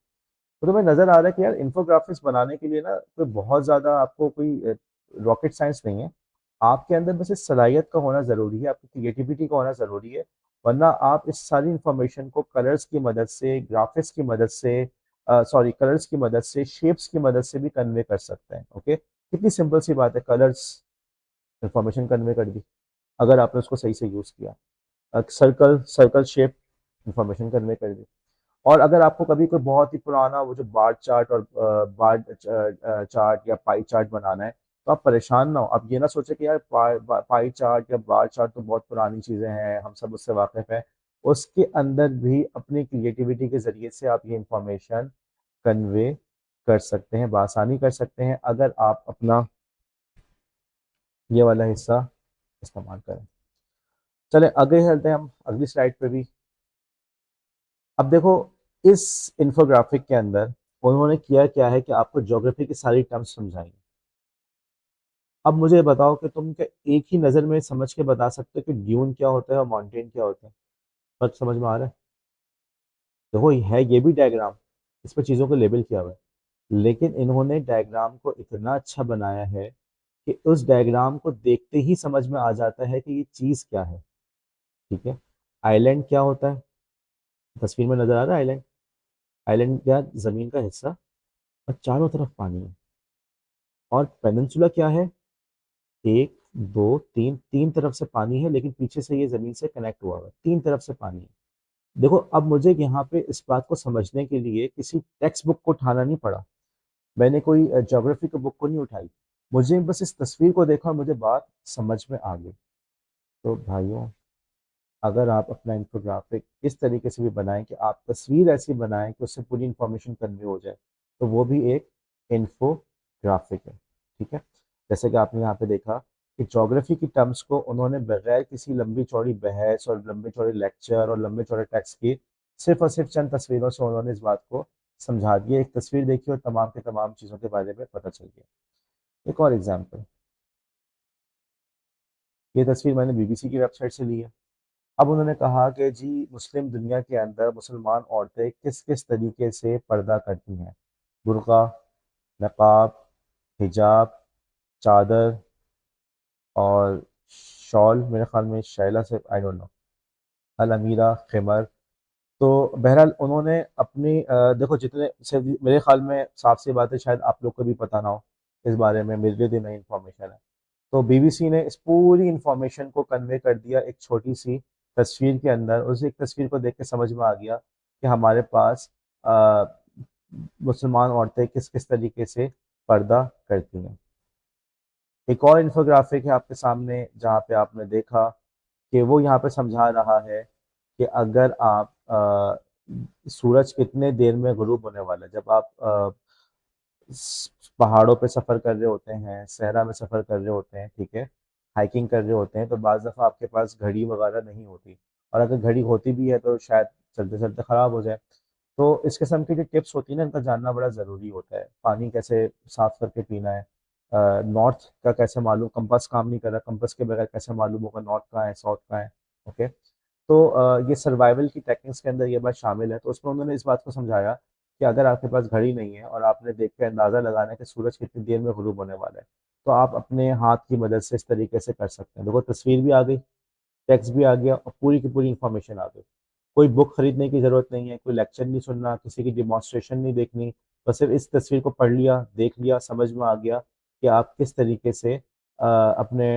तो तुम्हें नजर आ रहा है कि यार इन्फोग्राफिक्स बनाने के लिए ना कोई बहुत ज्यादा आपको कोई रॉकेट साइंस नहीं है। आपके अंदर बस इस सलाहियत का होना जरूरी है, आपकी क्रिएटिविटी का होना जरूरी है। वरना आप इस सारी इंफॉर्मेशन को कलर्स की मदद से, ग्राफिक्स की मदद से, सॉरी, कलर्स की मदद से, शेप्स की मदद से भी कन्वे कर सकते हैं। ओके, कितनी सिंपल सी बात है, कलर्स इंफॉर्मेशन कन्वे कर दी अगर आपने उसको सही से यूज किया। Circle, circle shape information convey कर दी। और अगर आपको कभी कोई बहुत ही पुराना वो जो बार चार्ट और बार चार्ट या पाई चार्ट बनाना है, तो आप परेशान ना हो। आप ये ना सोचे कि यार पाई चार्ट या बार चार्ट तो बहुत पुरानी चीज़ें हैं, हम सब उससे वाकिफ हैं। उसके अंदर भी अपनी क्रिएटिविटी के ज़रिए से आप ये इंफॉर्मेशन कन्वे कर सकते हैं, बआसानी कर सकते हैं, अगर आप अपना ये वाला हिस्सा इस्तेमाल करें। चले आगे चलते हैं हम अगली स्लाइड पे भी। अब देखो, इस इंफोग्राफिक के अंदर उन्होंने किया क्या है कि आपको ज्योग्राफी की सारी टर्म्स समझाई। अब मुझे बताओ कि तुम क्या एक ही नज़र में समझ के बता सकते हो कि ड्यून क्या होता है और माउंटेन क्या होता है? फर्क समझ में आ रहा है? देखो, है ये भी डायग्राम, इस पर चीज़ों को लेबल किया हुआ है, लेकिन इन्होंने डायग्राम को इतना अच्छा बनाया है कि उस डायग्राम को देखते ही समझ में आ जाता है कि ये चीज़ क्या है। ठीक है, आइलैंड क्या होता है? तस्वीर में नजर आ रहा है आइलैंड? आइलैंड क्या? जमीन का हिस्सा और चारों तरफ पानी है। और पेनिनसुला क्या है? एक, दो, तीन, तीन तरफ से पानी है, लेकिन पीछे से ये जमीन से कनेक्ट हुआ हुआ है, तीन तरफ से पानी है। देखो अब मुझे यहाँ पे इस बात को समझने के लिए किसी टेक्स्ट बुक को उठाना नहीं पड़ा। मैंने कोई ज्योग्राफी की बुक को नहीं उठाई। मुझे बस इस तस्वीर को देखा और मुझे बात समझ में आ गई। तो भाइयों, अगर आप अपना इंफोग्राफिक इस तरीके से भी बनाएं कि आप तस्वीर ऐसी बनाएं कि उससे पूरी इंफॉर्मेशन कन्वे हो जाए, तो वो भी एक इंफोग्राफिक है। ठीक है। जैसे कि आपने यहाँ पे देखा कि ज्योग्राफी की टर्म्स को उन्होंने बगैर किसी लंबी चौड़ी बहस और लंबे चौड़े लेक्चर और लंबे चौड़े टेक्स्ट की सिर्फ और सिर्फ चंद तस्वीरों से उन्होंने इस बात को समझा दिया। एक तस्वीर देखी और तमाम के तमाम चीज़ों के बारे में पता चल गया। एक और एग्जाम्पल, ये तस्वीर मैंने बीबीसी की वेबसाइट से ली है। अब उन्होंने कहा कि जी मुस्लिम दुनिया के अंदर मुसलमान औरतें किस किस तरीके से पर्दा करती हैं। बुर्का, नकाब, हिजाब, चादर और शॉल, मेरे ख्याल में शैला से आई डोंट नो, अल अमीरा, खिमर। तो बहरहाल उन्होंने अपनी देखो जितने से मेरे ख्याल में साफ सी बात है, शायद आप लोग को भी पता ना हो इस बारे में, मेरे लिए भी नई इन्फॉर्मेशन है। तो बीबीसी ने इस पूरी इंफॉर्मेशन को कन्वे कर दिया एक छोटी सी तस्वीर के अंदर। उस एक तस्वीर को देख के समझ में आ गया कि हमारे पास अ, मुसलमान औरतें किस किस तरीके से पर्दा करती हैं। एक और इंफोग्राफिक है आपके सामने जहाँ पे आपने देखा कि वो यहाँ पे समझा रहा है कि अगर आप सूरज कितने देर में गुरूब होने वाला है। जब आप पहाड़ों पे सफ़र कर रहे होते हैं, सहरा में सफ़र कर रहे होते हैं, ठीक है, हाइकिंग कर रहे होते हैं, तो बाज़ दफ़ा आपके पास घड़ी वगैरह नहीं होती, और अगर घड़ी होती भी है तो शायद चलते चलते ख़राब हो जाए। तो इस किस्म की जो टिप्स होती है ना, इनका जानना बड़ा ज़रूरी होता है। पानी कैसे साफ़ करके पीना है, नॉर्थ का कैसे मालूम, कंपास काम नहीं कर रहा, कंपास के बगैर कैसे मालूम होगा नॉर्थ कहाँ है, साउथ कहाँ है। ओके। तो ये सर्वाइवल की टेक्निक्स के अंदर ये बात शामिल है। तो उसमें उन्होंने इस बात को समझाया कि अगर आपके पास घड़ी नहीं है और आपने देख के अंदाज़ा लगाना है कि सूरज कितनी देर में गुरूब होने वाला है, तो आप अपने हाथ की मदद से इस तरीके से कर सकते हैं। देखो तस्वीर भी आ गई, टेक्स्ट भी आ गया और पूरी की पूरी इंफॉर्मेशन आ गई। कोई बुक खरीदने की ज़रूरत नहीं है, कोई लेक्चर नहीं सुनना, किसी की डिमॉन्स्ट्रेशन नहीं देखनी। बस सिर्फ इस तस्वीर को पढ़ लिया, देख लिया, समझ में आ गया कि आप किस तरीके से अपने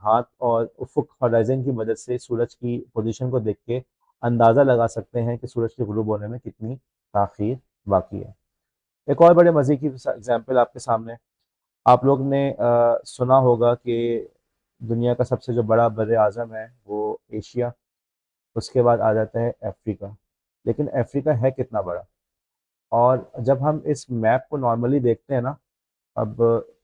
हाथ और उफुक होराइज़न की मदद से सूरज की पोजीशन को देख के अंदाज़ा लगा सकते हैं कि सूरज के गुरूब होने में कितनी ताख़ीर बाकी है। एक और बड़े मज़े की एग्जाम्पल आपके सामने। आप लोग ने सुना होगा कि दुनिया का सबसे जो बड़ा बर आज़म है वो एशिया, उसके बाद आ जाता है अफ्रीका। लेकिन अफ्रीका है कितना बड़ा? और जब हम इस मैप को नॉर्मली देखते हैं ना, अब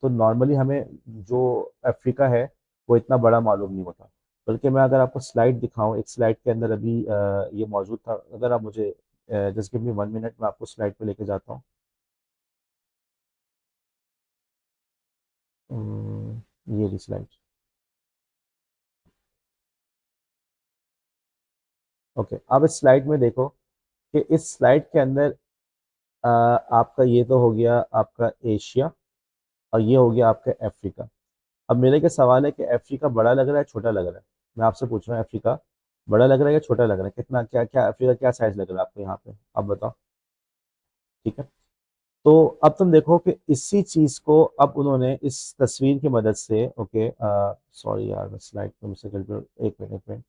तो नॉर्मली हमें जो अफ्रीका है वो इतना बड़ा मालूम नहीं होता। बल्कि मैं अगर आपको स्लाइड दिखाऊं, एक स्लाइड के अंदर अभी ये मौजूद था, अगर आप मुझे जस्ट गिव मी 1 मिनट, मैं आपको स्लाइड पे लेके जाता हूँ। ये रही स्लाइड। ओके, अब इस स्लाइड में देखो कि इस स्लाइड के अंदर आपका ये तो हो गया आपका एशिया, और ये हो गया आपका अफ्रीका। अब मेरे क्या सवाल है कि अफ्रीका बड़ा लग रहा है, छोटा लग रहा है? मैं आपसे पूछ रहा हूँ, अफ्रीका बड़ा लग रहा है या छोटा लग रहा है? कितना, क्या क्या अफ्रीका क्या साइज लग रहा है आपको यहाँ पे, आप बताओ। ठीक है। तो अब तुम देखो कि इसी चीज को अब उन्होंने इस तस्वीर की मदद से, ओके, सॉरी यार, मैं स्लाइड पे मुझसे गड़बड़, एक मिनट में।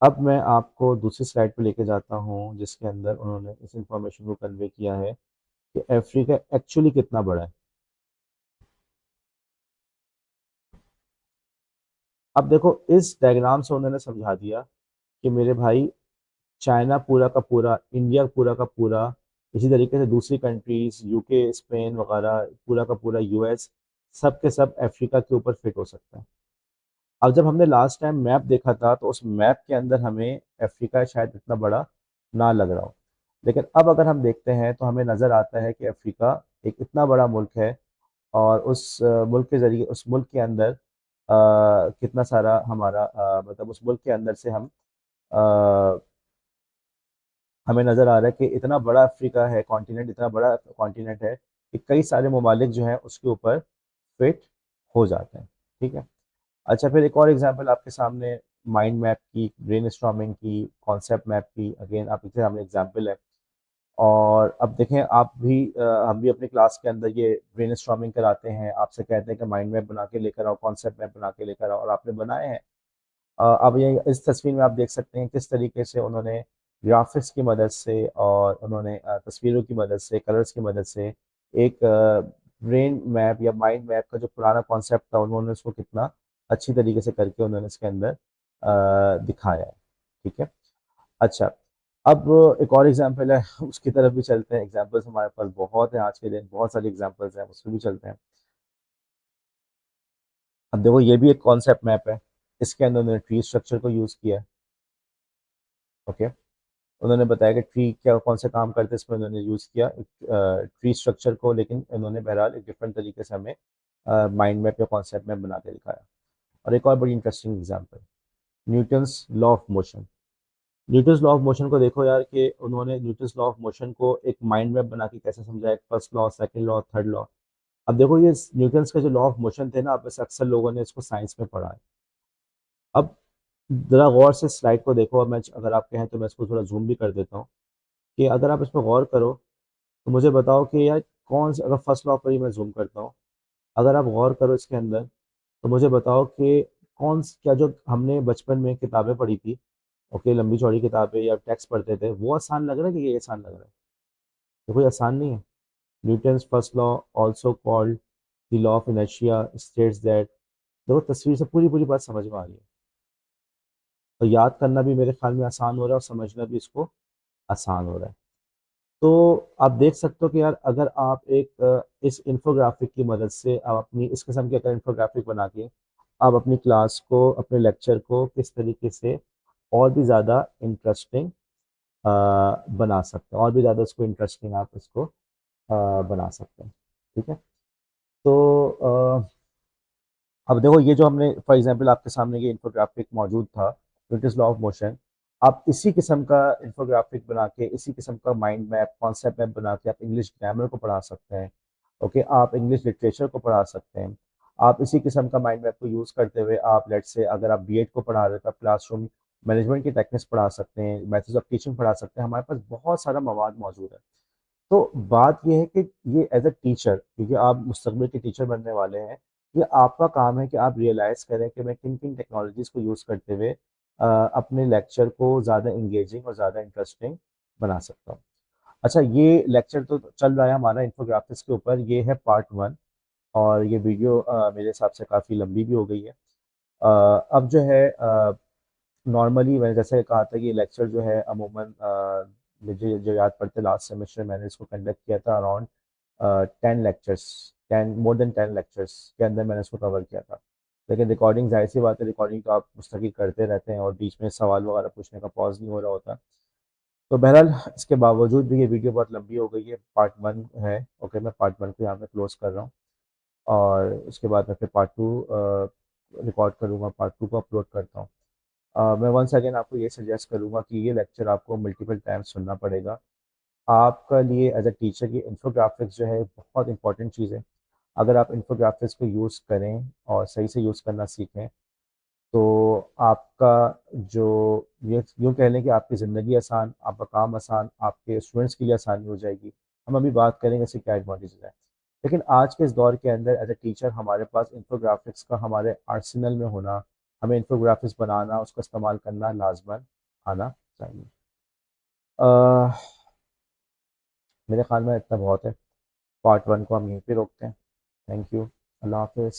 अब मैं आपको दूसरी स्लाइड पे लेके जाता हूँ जिसके अंदर उन्होंने इस इंफॉर्मेशन को कन्वे किया है कि अफ्रीका एक्चुअली कितना बड़ा है। अब देखो इस डायग्राम से उन्होंने समझा दिया कि मेरे भाई, चाइना पूरा का पूरा, इंडिया पूरा का पूरा, इसी तरीके से दूसरी कंट्रीज, यूके, स्पेन वगैरह, पूरा का पूरा यूएस, सब के सब अफ्रीका के ऊपर फिट हो सकता है। अब जब हमने लास्ट टाइम मैप देखा था तो उस मैप के अंदर हमें अफ्रीका शायद इतना बड़ा ना लग रहा हो, लेकिन अब अगर हम देखते हैं तो हमें नज़र आता है कि अफ्रीका एक इतना बड़ा मुल्क है, और उस मुल्क के ज़रिए, उस मुल्क के अंदर कितना सारा हमारा मतलब उस मुल्क के अंदर से हम अ, हमें नज़र आ रहा है कि इतना बड़ा अफ्रीका है, कॉन्टिनेंट इतना बड़ा कॉन्टिनेंट है कि कई सारे ममालिक जो हैं उसके ऊपर फिट हो जाते हैं। ठीक है। अच्छा, फिर एक और एग्जांपल आपके सामने, माइंड मैप की, ब्रेनस्टॉर्मिंग की, कॉन्सेप्ट मैप की, अगेन आप इसके सामने एग्जांपल है। और अब देखें, आप भी हम भी अपनी क्लास के अंदर ये ब्रेनस्टॉर्मिंग कराते हैं, आपसे कहते हैं कि माइंड मैप बना के लेकर आओ, कॉन्सेप्ट मैप बना के लेकर आओ, और आपने बनाए हैं। अब ये इस तस्वीर में आप देख सकते हैं किस तरीके से उन्होंने ग्राफिक्स की मदद से और उन्होंने तस्वीरों की मदद से, कलर्स की मदद से एक ब्रेन मैप या माइंड मैप का जो पुराना कॉन्सेप्ट था, उन्होंने उसको कितना अच्छी तरीके से करके उन्होंने इसके अंदर दिखाया है। ठीक है। अच्छा, अब एक और एग्जांपल है उसकी तरफ भी चलते हैं। एग्जांपल्स हमारे पास बहुत हैं आज के दिन, बहुत सारी एग्जांपल्स हैं, उसमें भी चलते हैं। अब देखो ये भी एक कॉन्सेप्ट मैप है। इसके अंदर उन्होंने ट्री स्ट्रक्चर को यूज़ किया है। ओके। उन्होंने बताया कि ट्री क्या कौन से काम करते हैं, इसमें उन्होंने यूज़ किया ट्री स्ट्रक्चर को, लेकिन उन्होंने बहरहाल एक डिफरेंट तरीके से हमें माइंड मैप या कॉन्सेप्ट मैप बना के दिखाया। और एक और बड़ी interesting example, Newton's law of motion. Newton's law of motion को देखो यार, कि उन्होंने न्यूटन्स लॉ ऑफ मोशन को एक माइंड मैप बना के कैसे समझाया, first law, second law, third law. अब देखो ये न्यूटन्स का जो लॉ ऑफ मोशन थे ना, अब वैसे अक्सर लोगों ने इसको साइंस में पढ़ा है। अब जरा गौर से स्लाइड को देखो, और मैं अगर आप कहें तो मैं इसको थोड़ा जूम भी कर देता हूँ, कि अगर आप इस पर गौर करो तो मुझे बताओ कि यार कौन सा, अगर फर्स्ट लॉ पर ही मैं जूम करता हूँ, अगर आप गौर करो इसके अंदर, तो मुझे बताओ कि क्या जो हमने बचपन में किताबें पढ़ी थी, ओके, लंबी चौड़ी किताबें या टेक्स्ट पढ़ते थे, वो आसान लग रहा है कि ये आसान लग रहा है? ये कोई आसान नहीं है। Newton's first law, also called the law of inertia, states that, देखो तस्वीर से पूरी पूरी बात समझ में आ रही है। और याद करना भी मेरे ख्याल में आसान हो रहा है, और समझना भी इसको आसान हो रहा है। तो आप देख सकते हो कि यार अगर आप एक इस इंफोग्राफिक की मदद से आप अपनी इस किस्म के अगर इंफोग्राफिक बना के आप अपनी क्लास को, अपने लेक्चर को किस तरीके से और भी ज़्यादा इंटरेस्टिंग बना सकते हैं, और भी ज़्यादा उसको इंटरेस्टिंग आप इसको बना सकते हैं। ठीक है। तो अब देखो ये जो हमने फॉर एग्जांपल आपके सामने ये इंफोग्राफिक मौजूद था, न्यूटन्स लॉ ऑफ मोशन, आप इसी किस्म का इंफोग्राफिक बना के, इसी किस्म का माइंड मैप, कॉन्सेप्ट मैप बना के आप इंग्लिश ग्रामर को पढ़ा सकते हैं। ओके, आप इंग्लिश लिटरेचर को पढ़ा सकते हैं। आप इसी किस्म का माइंड मैप को यूज़ करते हुए आप लेट्स से अगर आप बीएड को पढ़ा रहे हो तो आप क्लासरूम मैनेजमेंट की टेक्निक्स पढ़ा सकते हैं, मेथड्स ऑफ टीचिंग पढ़ा सकते हैं। हमारे पास बहुत सारा मवाद मौजूद है। तो बात ये है कि ये एज अ टीचर, क्योंकि आप मुस्तकबिल के टीचर बनने वाले हैं, ये आपका काम है कि आप रियलाइज़ करें कि मैं किन किन टेक्नोलॉजीज़ को यूज़ करते हुए अपने लेक्चर को ज़्यादा इंगेजिंग और ज़्यादा इंटरेस्टिंग बना सकता हूँ। अच्छा, ये लेक्चर तो चल रहा है हमारा इन्फोग्राफिक्स के ऊपर, ये है पार्ट वन, और ये वीडियो मेरे हिसाब से काफ़ी लंबी भी हो गई है। अब जो है नॉर्मली मैंने जैसे कहा था कि ये लेक्चर जो है अमूमन मुझे जो याद पड़ते लास्ट सेमेस्टर मैंने इसको कंडक्ट किया था around 10 lectures, 10 more than 10 lectures के अंदर मैंने इसको कवर किया था। लेकिन रिकॉर्डिंग, जाहिर सी बात है, रिकॉर्डिंग तो आप मुस्तकिल करते रहते हैं और बीच में सवाल वगैरह पूछने का पॉज नहीं हो रहा होता। तो बहरहाल इसके बावजूद भी ये वीडियो बहुत लंबी हो गई है, पार्ट वन है। ओके, मैं पार्ट वन को यहाँ पे क्लोज कर रहा हूँ, और उसके बाद मैं फिर पार्ट टू रिकॉर्ड करूँगा, पार्ट टू को अपलोड करता हूँ। मैं वंस अगेन आपको ये सजेस्ट करूँगा कि ये लेक्चर आपको मल्टीपल टाइम्स सुनना पड़ेगा। आपका लिए एज अ टीचर ये इंफोग्राफिक्स जो है बहुत इंपॉर्टेंट चीज़ है। अगर आप इंफोग्राफिक्स को यूज़ करें और सही से यूज़ करना सीखें, तो आपका जो, ये यूँ कह लें कि आपकी ज़िंदगी आसान, आपका काम आसान, आपके स्टूडेंट्स के लिए आसानी हो जाएगी। हम अभी बात करेंगे इससे क्या एडवांटेजेस हैं। लेकिन आज के इस दौर के अंदर एज अ टीचर हमारे पास इंफोग्राफिक्स का हमारे आर्सेनल में होना, हमें इंफोग्राफिक्स बनाना, उसका इस्तेमाल करना लाजमन आना चाहिए। अ, मेरे ख्याल में इतना बहुत है। पार्ट वन को हम यहीं पे रोकते हैं। Thank you. अल्लाह हाफिज़।